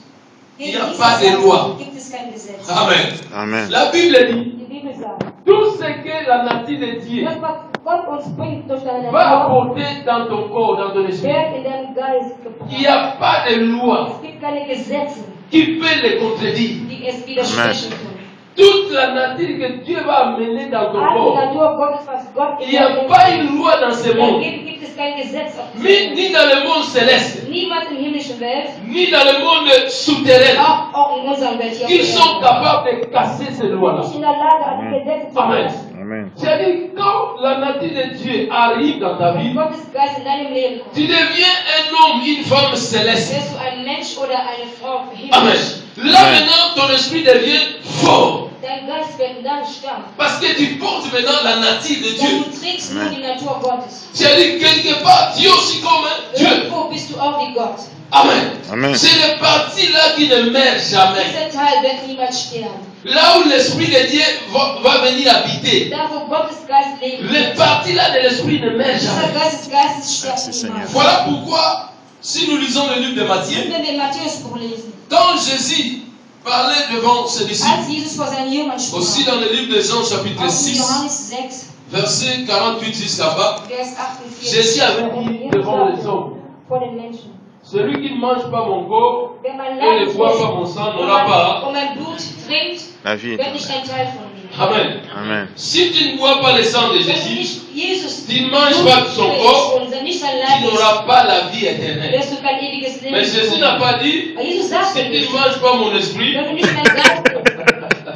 il n'y a pas de loi. Gibt es kein Gesetz. Amen. Amen. La Bible dit, Die Bibel sagt, tout ce que la nature de Dieu das, was Gott uns bringt durch seine va Natur, apporter dans ton corps, dans ton esprit, wird in deinem Geist il n'y gebracht. a pas de loi Es gibt keine Gesetze, qui peut les contredire. die es widersprechen können. Toute la nature que Dieu va amener dans ton Alle corps, Natur Gottes, was Gott il in n'y a deinem pas une loi dans ce monde, gibt es kein Gesetz auf dieser ni dans le monde céleste, Niemand in himmlischen Welt, ni dans le monde souterrain, auch in unserer Welt hier auf qui der sont Erde, capables de casser ces lois-là. nicht in der Lage, an die Gesetze zu Amen. halten. Amen. C'est-à-dire, quand la nature de Dieu arrive dans ta vie, Gottes Geist in deinem Leben kommt, tu deviens un homme, une femme céleste. wirst du ein Mensch oder eine Frau Amen. himmlisch. Là maintenant, ton esprit devient fort. Dein Geist wird dann stark. Parce que tu portes maintenant la nature de Denn Dieu. du trägst nur Amen. die Natur Gottes. C'est-à-dire, quelque part, Dieu aussi comme un Dieu. Irgendwo bist du auch wie Gott. Amen. Amen. C'est le parti-là qui ne meurt jamais. Dieser Teil wird niemals sterben. Là où l'esprit de Dieu va venir habiter. Da, wo Gottes Geist lebt, Le parti-là de l'esprit ne meurt dieser jamais. Geist des Geistes Merci, stirbt niemals. Voilà pourquoi, si nous lisons le livre de Matthieu, Wenn wir Matthäusbuch lesen, quand Jésus parlait devant ses disciples, als Jesus vor seinen Jüngern aussi sprach, dans le livre de Jean chapitre auch in 6, Johannes 6, verset 48 jusqu'à bas, Vers 48, Jésus avait dit devant les hommes, vor den Menschen. celui qui ne mange pas mon corps Wer mein et ne Leib boit nicht pas mon sang n'aura und pas. mein Blut trinkt, La vie wird nicht éternelle. ein Teil von mir. Amen. Amen. Si tu ne bois pas le sang de Wenn du Jésus, nicht Jesus tu ne manges pas son corps, und nicht sein tu Leib isst, n'auras pas la vie éternelle. wirst du kein ewiges Leben Mais Jésus bekommen. n'a pas dit, Aber Jesus si sagte tu ne nicht, manges pas mon esprit, wenn du nicht mein Geist isst,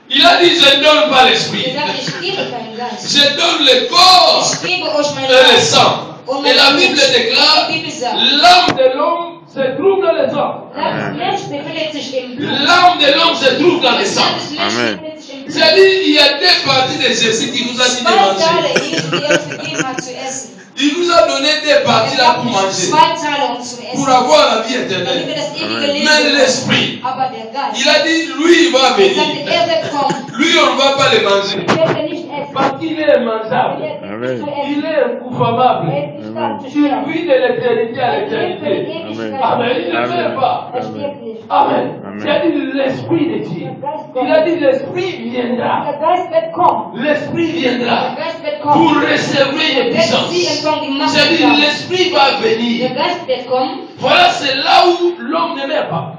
il a dit, je ne donne pas er l'esprit. sagt, ich gebe keinen Geist. Je donne le corps Ich gebe euch mein et le Geist. sang. Et la Bible déclare, Die Bibel sagt, l'âme de l'homme se trouve dans le sang. der Mensch befindet sich im Blut. L'âme de l'homme se trouve dans le Das sang. Herz des Menschen Amen. befindet sich im Blut. C'est-à-dire, il y a deux parties de Jésus qui nous a dit de Zwei manger. Teile Jesus, die er uns gegeben hat zu essen. Il nous a donné deux parties là pour manger, Zwei Teile, um zu essen. pour avoir la vie Damit wir éternelle. das ewige Amen. Leben Mais bekommen. l'esprit, Aber der Geist, il a dit, lui, il va er sagte, venir. er wird kommen. Lui, on ne va pas le manger. Ich werde nicht essen. Parce qu'il est mangeable. Er wird Amen. nicht zu Il essen. est incoufamable. Er ist nicht da zu Il sterben. vit de l'éternité à Er lebt für die l'éternité. Ewigkeit. Amen. Il ne Amen. meurt pas. Er stirbt nicht. Amen. Amen. Il a dit l'esprit de Dieu. Der Geist Il a kommt. dit l'esprit viendra. Der Geist wird kommen. L'esprit Der viendra Geist wird pour kommen. recevoir les Wird sie puissances. empfangen, die Macht C'est-à-dire empfangen. l'esprit va Der venir. Geist wird kommen. Voilà, c'est là où l'homme ne meurt pas.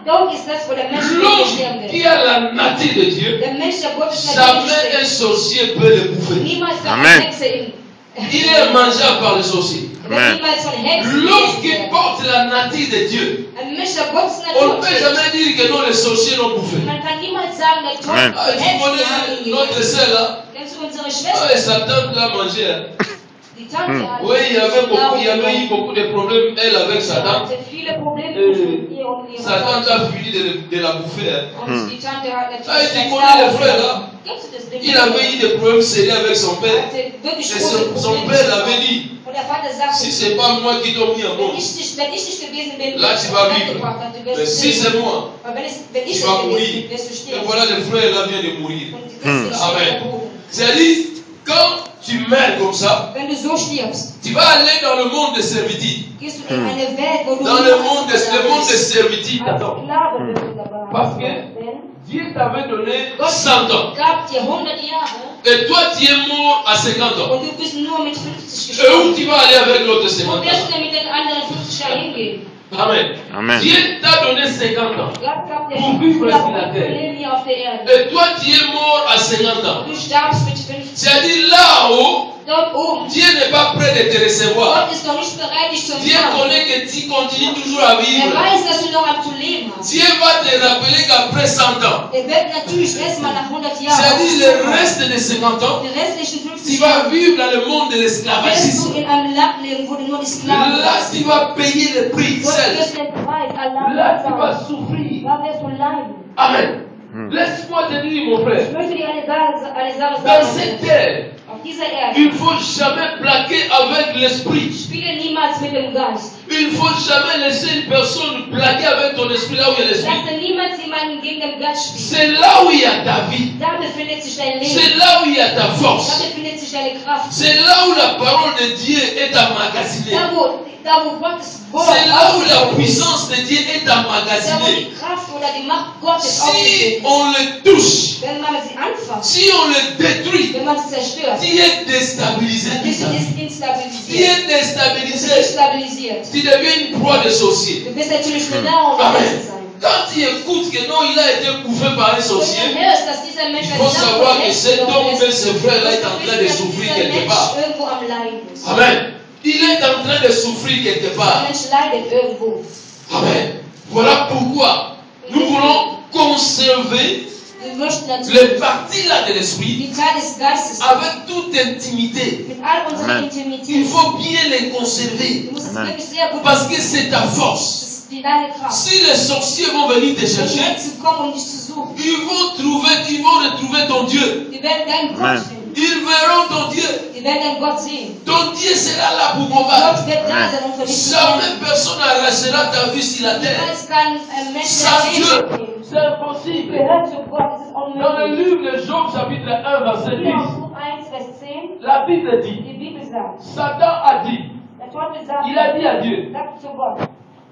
Dort ist das, wo der Mensch nicht sterben L'homme wird. qui a la nature de Dieu, Der Mensch, der Gottes jamais un Natur sorcier peut le bouffer. niemals von Amen. Hexe in. Il est mangeable par le sorcier. Amen. Niemals von Hexen L'homme qui gegessen werden. porte la nature de Dieu, Ein Mensch, der Gottes on ne Natur peut trägt. jamais dire que non, les sorciers l'ont bouffé. Man kann niemals sagen, der Amen. Teufel Ah, und tu Hexen, die haben connais ihn notre gegessen. sœur là? Kennst du unsere Ah, Schwester? et sa tante l'a mangé. Hein. Die Tante hat Oui, il y avait eu beaucoup de problèmes, elle, avec sa tante. hatte viele Probleme zwischen ihr und ihrer Sa tante Tante. a fini de la bouffer. Hein. Und die Tante hat Ah, natürlich tu das connais les Sauer frères là? genommen. Kennst du das? Il avait eu des problèmes sérieux avec son père. hatte wirklich Et große son Probleme. père l'avait dit, Und der Vater sagte, si c'est pas moi qui t'ai mis en wenn monde, ich nicht gewesen bin, là tu vas vivre. gebracht hat, du Mais wirst si leben. c'est moi, Aber wenn ich tu es vas gewesen mourir. bin, wirst du Et sterben. voilà, le frère là vient de mourir. Und du wirst nicht Amen. sterben. C'est-à-dire, quand tu meurs comme ça, Wenn du so stirbst, tu vas aller dans le monde de servitude. gehst du in eine Welt, wo du Dans le monde de als servitude. Attends. Sklave wirst du dabei. Parce que Denn Dieu t'avait donné Gott 100 ans. gab dir 100 Jahre Et toi, tu es mort à 50 ans. und du bist nur mit 50 Et où gestorben. tu vas aller avec l'autre Wo 50 wirst ans? du denn mit den anderen 50 Jahren hingehen? Amen. Amen. Dieu t'a donné 50 ans. Gott gab dir Pour vivre sur la 100 terre. Leben hier auf der Erde. Et toi, tu es mort à 50 ans. Du starbst mit 50. C'est-à-dire là-haut, Dort oben. Dieu n'est pas prêt de te recevoir. Gott ist noch nicht bereit, dich zu Dieu empfangen. connaît que tu continues toujours à Er vivre. weiß, dass du noch am zu leben te rappeler qu'après 100 ans, Er wird natürlich erstmal nach 100 Jahren. c'est-à-dire le reste de 50 ans, Die restlichen tu 50 vas Jahre vivre dans le monde de wirst l'esclavagisme. du in einem Land leben, wo du nur die Sklaven Là, hast. tu vas payer le prix Dort seul. wirst du den Preis allein Là, tu vas bezahlen. souffrir. Da wirst du leiden. Amen. Laisse-moi te dire, mon frère, Ich möchte dir eine Sache dans sagen. cette terre, Auf dieser Erde il ne faut jamais plaquer avec l'esprit. spiele niemals mit dem Geist. Il ne faut jamais laisser une personne plaquer avec ton esprit là où il y a l'esprit. Lasse niemals jemanden gegen den Geist spielen. C'est là où il y a ta vie. Da befindet sich dein Leben. C'est là où il y a ta Da force. befindet sich deine Kraft. C'est là où la parole de Dieu est emmagasinée. Da wo Gottes Wort C'est là où la aufgehoben ist. puissance de Dieu est Da wo emmagasinée. die Kraft oder die Macht Gottes Si aufgehoben ist. on le touche, Wenn man sie anfasst, si on le détruit, wenn man sie zerstört, tu es déstabilisé. dann bist du Tu instabilisiert. es déstabilisé. Destabilisiert. Tu deviens une proie de sorcier. Du bist natürlich eine Nahrung der Amen. Menschen sein. Quand tu écoutes que non, il a été bouffé par un Wenn sorcier, du hörst, dass dieser Mensch il ein faut Nahrung savoir der que cet Menschen homme, ist, ce frère-là, est en train de dass souffrir dieser quelque Mensch part. irgendwo am Leiden ist. Amen. Il est en train de souffrir quelque Der part. Mensch leidet irgendwo. Amen. Voilà pourquoi nous voulons conserver Wir möchten les natürlich parties là de l'esprit die Teil des Geistes avec toute intimité. mit all unserer Amen. Il Intimität. faut bien les conserver Du musst es Amen. wirklich sehr gut parce que c'est ta force. Das ist deine Kraft. Si les sorciers vont venir te Wenn chercher, Menschen kommen, um dich zu suchen, ils vont retrouver ton Dieu. die werden deinen Amen. Gott finden. Ils verront ton Dieu. Die werden deinen Gott sehen. Ton Dieu sera là pour Dein combattre. Gott wird da sein, um für dich zu Jamais kämpfen. personne n'arrachera ta vie sur la terre. Niemals kann ein Mensch Sans dein Dieu, Leben nehmen. c'est impossible. Gehört zu Gott, es ist Dans le unmöglich. livre de Job, chapitre 1, verset Hier 10, aus Buch 1, Vers 10, la Bible dit, die Bibel sagt, Satan a dit, der Teufel sagt, il a dit à Dieu, sagt zu Gott,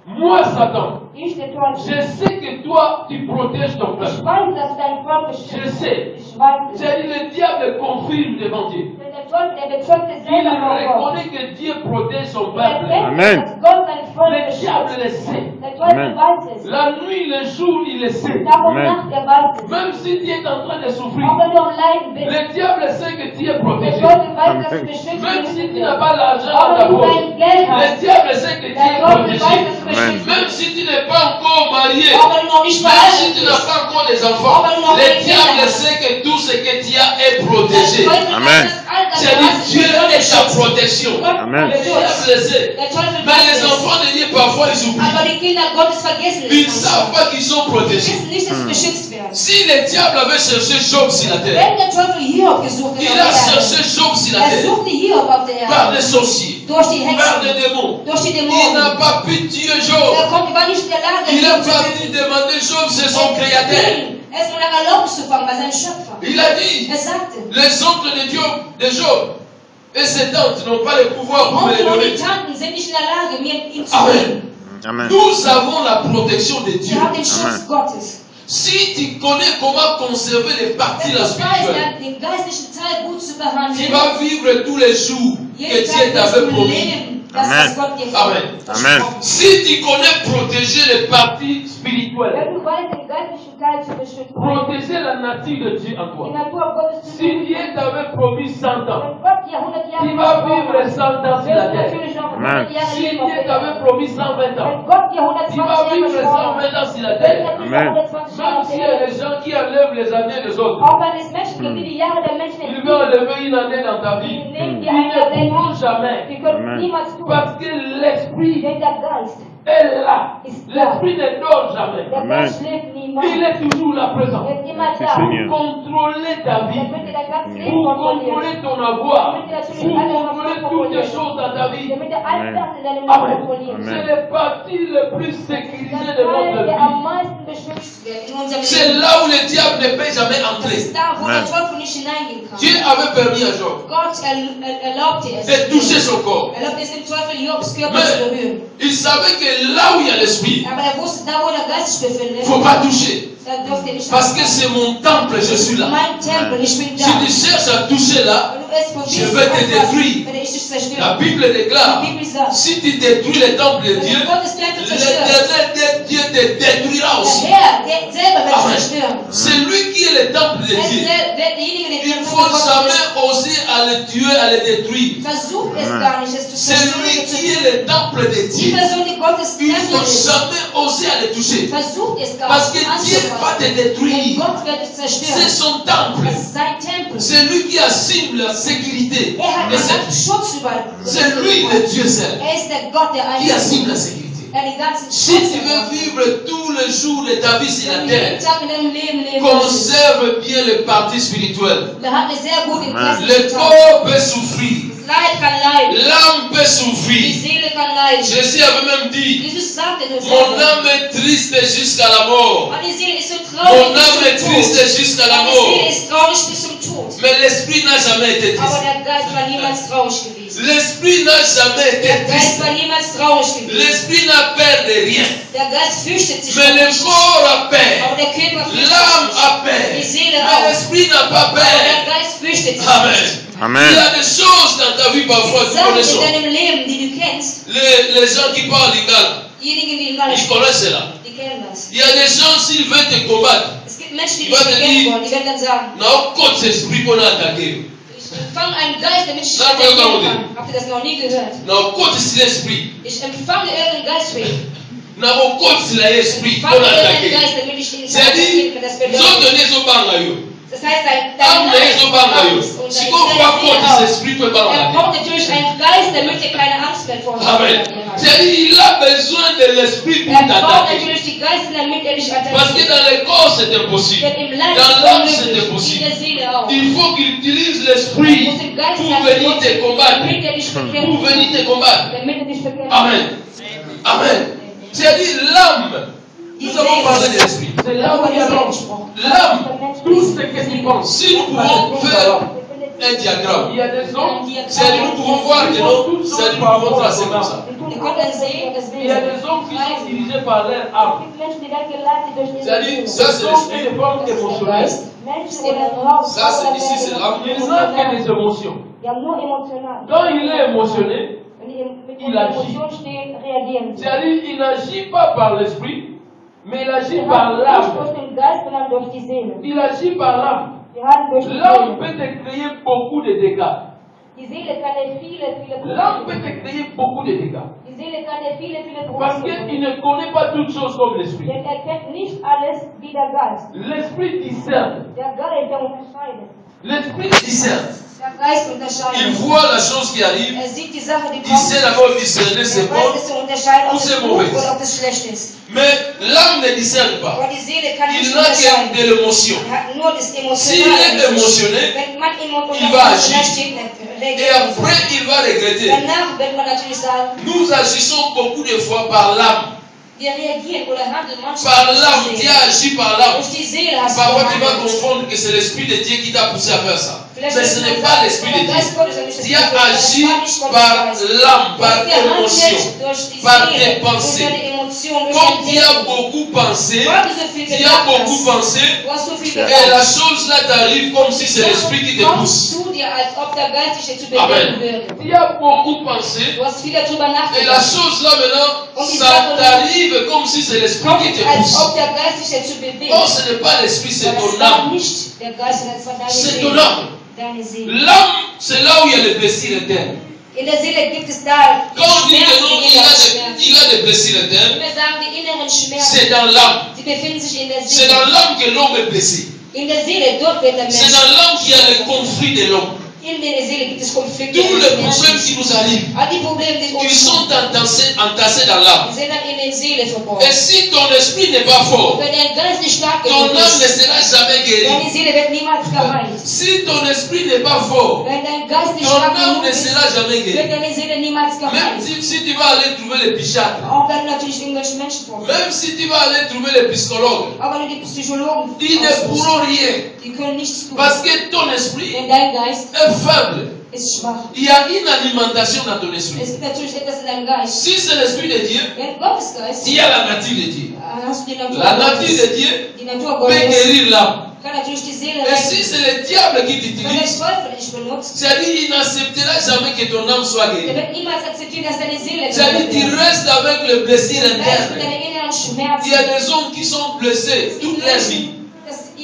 moi Satan, ich, der Teufel, je sais que toi, tu protèges ton ich peuple. weiß, dass du dein Volk Je beschützt. sais. Ich weiß es. J'ai dit, le diable confirme devant Dieu. Denn der Teufel, der betäubte Il selber vor Gott. reconnaît que Dieu protège son Er peuple. Amen. erkennt, dass Gott sein Volk Le diable beschützt. le sait. Der Teufel Amen. weiß es. La nuit, le jour, il le sait. Tag und Amen. Nacht, er weiß es. Même si tu es en train de souffrir, Auch wenn du am Leiden bist, le diable sait que tu es der protégé. Teufel weiß, dass du Amen. beschützt Même si tu bist. n'as pas l'argent Auch dans ta wenn du poche, kein Geld le hast, diable sait que tu der es Teufel protégé. weiß, dass du beschützt bist. Même si tu n'es pas encore marié, Auch wenn du noch nicht même si verheiratet tu n'as bist. pas encore des enfants, le diable sait que tout ce que tu as est Der protégé. Teufel Amen. weiß, dass all das, C'est dit, was du Dieu est beschützt. ta protection. Gott Amen. Le diable beschützt. le sait. Der Teufel Mais weiß les es. enfants de Dieu, parfois, ils oublient. Aber die Kinder Gottes vergessen Ils ne es. savent pas qu'ils sont Sie protégés. wissen nicht, dass sie beschützt werden. Si le diable avait cherché Job sur la terre, Wenn der Teufel Hiob gesucht il hat a auf der cherché Erde, Job sur la er terre suchte Hiob auf der par Erde, des sorciers, durch die par des Hexen, démons. durch die Il Dämonen. n'a pas pu tuer Job. War nicht in der Lage, Il Hiob a zu pas töten. pu demander Job, c'est son créateur. Er ist nur nach Erlaubnis zu fangen bei seinem Schöpfer. Il a dit, Er sagte, les oncles de Job et ses tantes n'ont pas le pouvoir pour me les Onkel und donner. die Tanten sind nicht in der Lage, mir ihn zu Amen. geben. Amen. Nous avons la protection de Dieu. Wir haben den Schutz Amen. Gottes. Si tu connais comment conserver les parties Wenn du là weißt, spirituelles, den geistlichen Teil gut zu tu behandeln, vas vivre tous les jours que jeden Dieu Tag wirst t'avait du promis. leben, das, Amen. was Gott dir Amen. Amen. Si tu connais protéger les parties spirituelles, Wenn du weißt, den geistlichen Teil zu beschützen, protéger la nature de Dieu en die toi. Natur Gottes zu Si Dieu t'avait promis 100 ans, wenn Gott dir 100 Jahre tu vas vivre 100 ans sur la wirst du terre. natürlich noch Amen. 100 Jahre Si leben Dieu auf der t'avait Erde. promis 120 ans, Wenn Gott dir tu 120 vas Jahre vivre versprochen 120 ans sur la wird, terre. natürlich Amen. auch 120 Jahre Même auf s'il y der a Erde. des gens qui enlèvent les années des autres, Auch wenn es Menschen gibt, die die Jahre der Menschen ils entziehen, veulent enlever une année dans ta die vie. nehmen Ils dir ein Jahr ne weg. pourront jamais. Die können Amen. niemals tun. Parce que l'esprit Denn der Geist, est là. Ist da. L'esprit ne dort jamais. der Amen. Geist schläft niemals. Il est toujours là présent. Er ist immer Merci, da. Seigneur. Pour contrôler ta Er vie. wird dir dein ganzes Leben Pour kontrollieren. contrôler ton avoir. Damit er natürlich Pour alles, was contrôler Gott toutes les kontrolliert. choses dans ta vie. Damit er alle Amen. Sachen in deinem Leben Amen. kontrolliert. Amen. C'est le parti le plus sécurisé Der de Teil, notre der vie. am meisten beschützt wird in unserem C'est Leben. là où le diable ne peut jamais Das entrer. ist da, wo Amen. der Teufel nicht hineingehen kann. Dieu avait permis à Job Gott erlaubte es. de toucher son corps. Erlaubt es dem Teufel, Jobs Körper Mais- zu berühren. Il savait que là où il y a l'esprit, Aber er wusste, da wo der Geist sich il befindet, ne faut pas toucher. da dürfte er nicht Parce que c'est mon temple, je suis là. mein Tempel, ich bin da. Si tu cherches à toucher là, Wenn du es probierst, Je vais te détruire. werde ich dich la zerstören. Bible déclare, Die Bibel sagt, si tu détruis le temple de wenn Dieu, du Gottes Tempel zerstörst, l'éternel Dieu te détruira der aussi. Herr, der selber wird Amen. zerstören. C'est lui qui est le temple de Er ist Dieu. derjenige, der Il den ne faut Tempel Gottes jamais oser à le tuer, à le détruire. Versuch es gar nicht, es zu C'est lui zerstören. qui est le temple de Die Dieu. Person, die Gottes Il ne Tempel faut ist, jamais oser à le toucher. versucht es gar Parce que nicht Dieu va te anzufassen. détruire. Und Gott wird dich C'est zerstören. son temple. Das ist sein Tempel. C'est lui qui assure la sécurité. Er hat de den cette- Schutz über C'est lui le Dieu seul Er ist der Gott, der qui assure einen la sécurité. er den ganzen Si Schutz tu veux hat. vivre tous les jours de ta vie sur la Wenn du jeden terre, Tag in deinem Leben leben möchtest, conserve bien le parti spirituel. da hat er sehr gut im Amen. Le Geist. corps peut souffrir, Das Leid kann leiden. l'âme peut Die souffrir. Seele kann leiden. Jésus avait même dit, Jesus sagte nur mon selber. âme est triste jusqu'à la mort. Und die Seele ist so Mon traurig âme est bis zum triste Tod. jusqu'à la Die mort. Seele ist traurig bis zum Tod. Mais l'esprit n'a jamais été Aber triste. der Geist war niemals traurig gewesen. L'esprit n'a jamais été Der Geist triste. war niemals traurig gewesen. L'esprit n'a peur de rien. Der Geist fürchtet sich Mais vor le nichts. corps a peur. Aber der Körper fürchtet L'âme sich. a peur. Die Seele Mais auch. l'esprit n'a pas Aber peur. der Geist fürchtet sich. Amen. Il y Amen. a des choses dans ta vie parfois, tu Sachen connais in ça. deinem Leben, die du kennst, Les gens qui parlent lingala, diejenigen, die Lingala ils connaissent cela. die kennen das. Il y a des gens, s'ils veulent te combattre, Es gibt Menschen, die Ich dich werde bekennen die- wollen, die werden dann sagen, n'a aucun esprit pour attaquer. ich empfange einen Geist, damit ich Sag mal, attackieren Gaudi. kann. Habt ihr das noch nie gehört? N'a aucun esprit. Ich empfange irgendeinen Geist für ihn. N'a aucun esprit Ich pour empfange irgendeinen attaquer. Geist, damit ich ihn C'est-à-dire, attackieren kann. Das nous bedeutet, donnez au bangayo. das heißt, dein Âme Geist n'est au bangayo. ist und Si deine on va Seele contre auch. cet esprit, peut pas Er attaquer. braucht natürlich einen Geist, damit ihr keine Angst mehr vor Amen. habt. C'est-à-dire, il a besoin de l'esprit pour Er braucht t'attaquer. natürlich die Geister, damit er dich Parce que attackiert. dans le corps, c'est impossible. Denn im Leib Dans ist l'âme, es c'est unmöglich, in impossible. der Seele auch. Il faut qu'il utilise Er l'esprit muss den Geist pour venir te combattre. damit er dich Pour bekämpft. venir te combattre. Damit er dich bekämpft. Amen. Amen. C'est-à-dire, l'âme. Die Nous avons parlé de Seele. l'esprit. C'est là où il y a l'homme. L'âme. Tout ce que tu penses. Si nous pouvons faire un diagramme, Il y a des hommes. c'est-à-dire nous pouvons voir que nous, c'est-à-dire nous pouvons tracer comme ça. Ihr könnt dann sehen, dass Il y a des hommes qui sont dirigés par leur âme. C'est-à-dire, ça c'est Donc, l'esprit. des formes émotionnelles. Ça c'est ici, c'est l'âme. Ils n'ont que des émotions. Quand il est émotionné, c'est-à-dire il n'agit pas par l'esprit, mais il agit par l'âme. Il agit par l'âme. L'âme peut te créer beaucoup de dégâts. L'âme peut te créer beaucoup de dégâts. Parce qu'il ne connaît pas toutes choses comme l'esprit. Denn er kennt nicht alles wie der Geist. L'esprit discerne. Der Geist, der unterscheidet. L'esprit discerne. der Geist Il unterscheidet. voit la chose qui arrive. Er sieht die Sache, die Il kommt. sait d'abord discerner Er c'est weiß bon. es zu unterscheiden, ob Ou es c'est gut mauvais. oder ob es schlecht ist. Mais l'âme ne discerne pas. Aber die Seele kann Il nicht n'a que unterscheiden. de l'émotion. Er hat nur das S'il Emotionale. est émotionné, Wenn man il va agir. steht, et reagiert. après il va regretter. Danach wird man natürlich sagen, Nous agissons beaucoup de fois par l'âme. wir reagieren oder handeln manchmal Par durch l'âme, die tu Seele. as agi par l'âme. Durch die Seele hast du Parfois tu vas gehandelt. confondre que c'est l'Esprit de Dieu qui t'a poussé à faire ça. Mais Vielleicht ce wird n'est man pas sagen, l'Esprit de der Geist Dieu. Gottes hat mich das Tu as getan. Das agi war nicht Gottes par Geist. l'âme, par Dass wir émotion, handelt durch die par Seele, tes durch pensées. deine Emotionen, durch Comme dein tu as Denken. beaucoup pensé, Weil du so viel tu as gedacht beaucoup hast. pensé, Du hast so viel et la gedacht. chose là t'arrive comme si c'est l'Esprit qui te Kommt pousse. zu dir, als ob der Geist dich dazu bewegen Amen. würde. Tu as beaucoup pensé, Du hast viel darüber et la nachgedacht. chose là maintenant, ça t'arrive comme si c'est l'Esprit qui te Kommt, als pousse. ob der Geist dich dazu bewegt. Or, ce n'est pas l'Esprit, c'est Aber ton es war âme. nicht der Geist, sondern es war deine C'est Seele. ton âme. Deine Seele. L'âme, c'est là où il y a le plaisir éternel. In der Seele gibt es da Quand on dit que Schmerzen, non, die inneren Schmerzen. il a des plaisirs éternels, Wir sagen, die inneren Schmerzen, c'est dans l'âme. sie befinden sich in der C'est Seele. dans l'âme que l'homme est blessé. In der Seele, dort wird der C'est Mensch. dans l'âme qu'il y a le conflit de l'homme. In der Seele gibt es Konflikte. Tous in les den problèmes Menschen. qui nous arrivent, All die Probleme, die ils uns sont entassés dans l'âme. sind dann in der Seele verborgen. Et si ton esprit n'est pas fort, Wenn dein Geist nicht stark ton genug âme ne ist, sera jamais guérie. deine Seele wird niemals geheilt. Si ton esprit n'est pas fort, Wenn dein Geist nicht ton stark âme genug ne ist, sera jamais wird guérie. deine Seele niemals Même geheilt. si tu vas aller trouver les psychiatres, Auch wenn du natürlich irgendwelche Menschen vorstellst. même si tu vas aller trouver les psychologues, Aber wenn du die Psychologen ils ne aussuchst, pourront rien. die können nichts tun. Parce que ton esprit Denn dein Geist est faible. ist schwach. Il y a une alimentation dans ton esprit. Es gibt natürlich etwas in deinem Geist. Si c'est l'esprit de Dieu, Wenn Gottes Geist, il y a la nature de Dieu. hast du die Natur La nature Gottes. de Dieu Die Natur peut Gottes guérir l'âme. kann natürlich die Seele Et si retten. c'est le diable qui Wenn der t'utilise, Teufel dich benutzt, c'est-à-dire il n'acceptera jamais que ton âme soit der guérie. wird niemals akzeptieren, dass deine Seele C'est-à-dire gerettet tu wird. restes avec le blessure Da ist interne. deine inneren Il y a Schmerzen. des hommes qui sont blessés toute leur vie.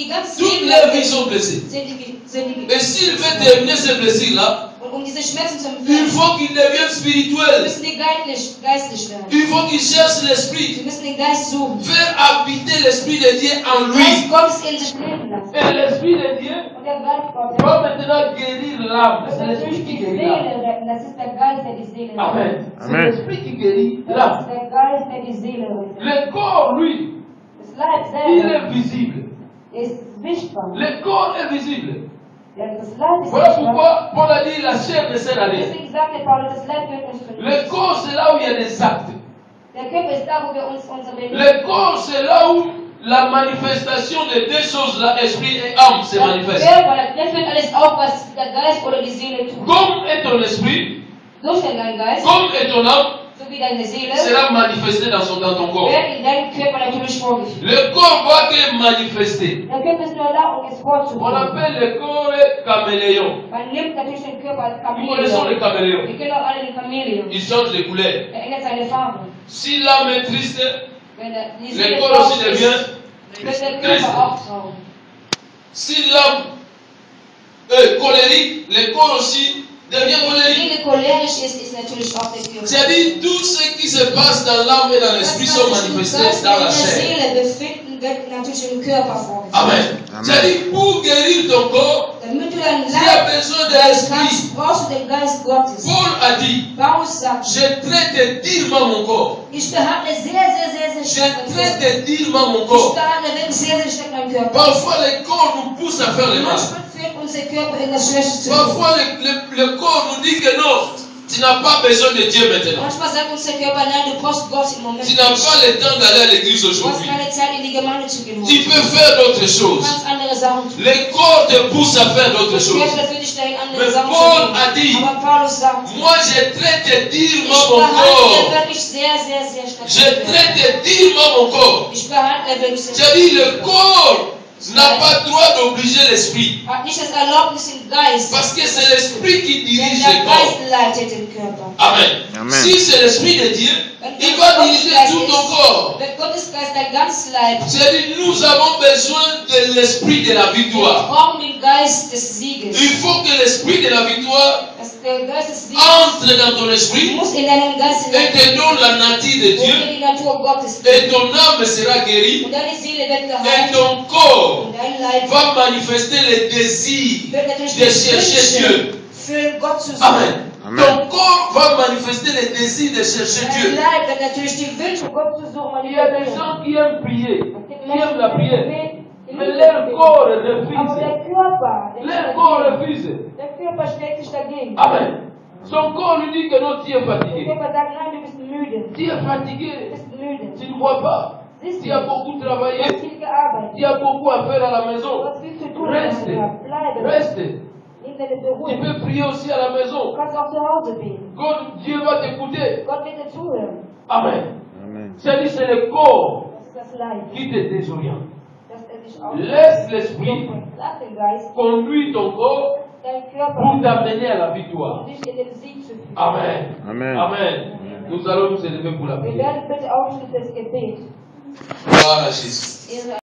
Die ganzen Toutes Seelen leurs vies sont blessées. sind Et s'il veut terminer ces blessures-là, und diese Schmerzen zu il empfangen, faut qu'ils deviennent spirituels. müssen die geistlich werden. Il faut qu'ils cherchent Sie l'esprit. müssen den Geist suchen. Faire habiter l'esprit de Dieu en Den lui. Geist Gottes in sich leben lassen. Et l'esprit de Dieu Und der Geist Gottes, va maintenant guérir l'âme. das C'est ist l'esprit natürlich qui die guérit l'âme. Seele retten. Das ist der Geist, der die Seele rettet. Amen. C'est Amen. l'esprit qui guérit Das l'âme. ist der Geist, der die Seele rettet. Le corps, lui, Das Leib il selber est visible. ist sichtbar. Le corps est visible. Ja, das Leib ist Voilà sichtbar. pourquoi Paul a dit la chair ne sert à rien. Deswegen sagt der Paulus, das Leib wird uns Le vernichtet. corps, c'est là où il y a des actes. Der Körper ist da, wo wir uns unsere Le corps, c'est là où la manifestation des deux choses-là, esprit et âme, se manifeste. Das wird alles auf, was der Geist oder die Seele tut. Comme est ton esprit, Durch deinen Geist, comme est ton âme, so wie deine Seele, sera manifesté dans ton corps. wird in deinem Körper natürlich vorgeführt. Le corps va que manifester. Der Körper ist nur da, um es On vorzuführen. appelle le corps caméléon. Man nimmt natürlich den Körper als Nous connaissons le Chamäleon. caméléon. Wir kennen auch alle den Chamäleon. Il change de couleur. Er ändert seine Farbe. Si l'âme est triste, Wenn die le Seele corps aussi traurig devient ist, wird der triste. Körper auch traurig. Si l'âme est colérique, le corps aussi devient Wenn die colérique. Seele cholerisch ist natürlich auch der Körper. C'est-à-dire, tout ce qui se passe dans l'âme et dans l'esprit Das, sont was sich im manifestés Geist dans und in la der chair. Seele befinden, wird natürlich im Körper vorgeführt. Amen. Amen. C'est-à-dire, pour guérir ton corps, Damit du deinen tu as Leib besoin de heilen l'esprit. kannst, brauchst du den Geist Gottes. Paul a dit, Paulus sagt, je traite durement mon corps. ich behandle sehr Je stark meinen Körper. traite durement mon Ich corps. behandle wirklich sehr stark meinen Körper. Parfois, le corps nous pousse à faire le mal. Manchmal führt unser Körper in das Schlechte zu tun. Parfois, le corps nous dit que non, tu n'as pas besoin de Dieu maintenant. Manchmal sagt unser Körper, nein, du brauchst Gott im Moment. Tu n'as pas le temps d'aller à l'église Du hast aujourd'hui. keine Zeit, in die Gemeinde zu gehen. Tu peux faire d'autres Du choses. kannst andere Sachen tun. Le corps te pousse à faire d'autres Der choses. Körper führt dich dahin, andere Mais Sachen Paul zu a dit, tun. Aber Paulus sagt, moi je traite ich durement mon behandle corps. wirklich sehr stark Je meinen Körper. traite durement mon corps. Ich behandle wirklich sehr C'est-à-dire, le corps n'a pas droit d'obliger l'esprit. Hat nicht das Erlaubnis im Geist. Parce que c'est l'esprit qui Denn dirige der le corps. Geist leitet den Körper. Amen. Amen. Si c'est l'esprit de Dieu, Wenn il Gottes va diriger Geist tout ton ist, corps. wenn Gottes Geist dein ganzes Leib, C'est-à-dire, nous avons besoin de l'esprit de la wir victoire. brauchen den Geist des Sieges. Il faut que l'esprit de la victoire Der Geist des Sieges entre dans ton esprit muss in deinem Geist et te donne la nature de wo Dieu. dir die Natur Gottes Et gibt. ton âme sera guérie. Und deine Seele wird Et geheilt. ton corps Und dein Leib va manifester le désir wird natürlich de chercher Dieu. für Gott zu suchen. Amen. Amen. Ton corps va manifester le désir de chercher Dein Dieu. Leib wird natürlich die Wünsche Gott zu suchen, Il y a des gens qui aiment prier, Es gibt qui aiment la prière, die mais lieben leur Gebet. corps Aber refuse. der Körper, Leur corps refuse. der Körper stellt sich dagegen. Amen. Son corps lui dit que non, tu es Der fatigué. Körper sagt, nein, du bist müde. Tu es Du fatigué. bist müde. Tu ne vois pas. Siehst Tu as du, beaucoup du travaillé. hast viel gearbeitet. Tu as beaucoup à faire à la Du maison. hast viel zu tun. Reste. Bleibe. Reste. Nimm deine Tu Beruhigung. peux prier aussi à la Du maison. kannst auch zu Hause beten. Dieu va t'écouter. Gott wird dir zuhören. Amen. Amen. C'est-à-dire, c'est le corps Das ist das Leid, qui te désoriente. dass er dich auch Laisse l'esprit Lass den Geist, conduire ton corps deinen Körper pour t'amener à la victoire. um dich in den Sieg zu führen. Amen. Amen. Amen. Nous allons nous élever pour la Wir prière. werden bitte aufstehen fürs Gebet. Gloire à Jésus. Ehre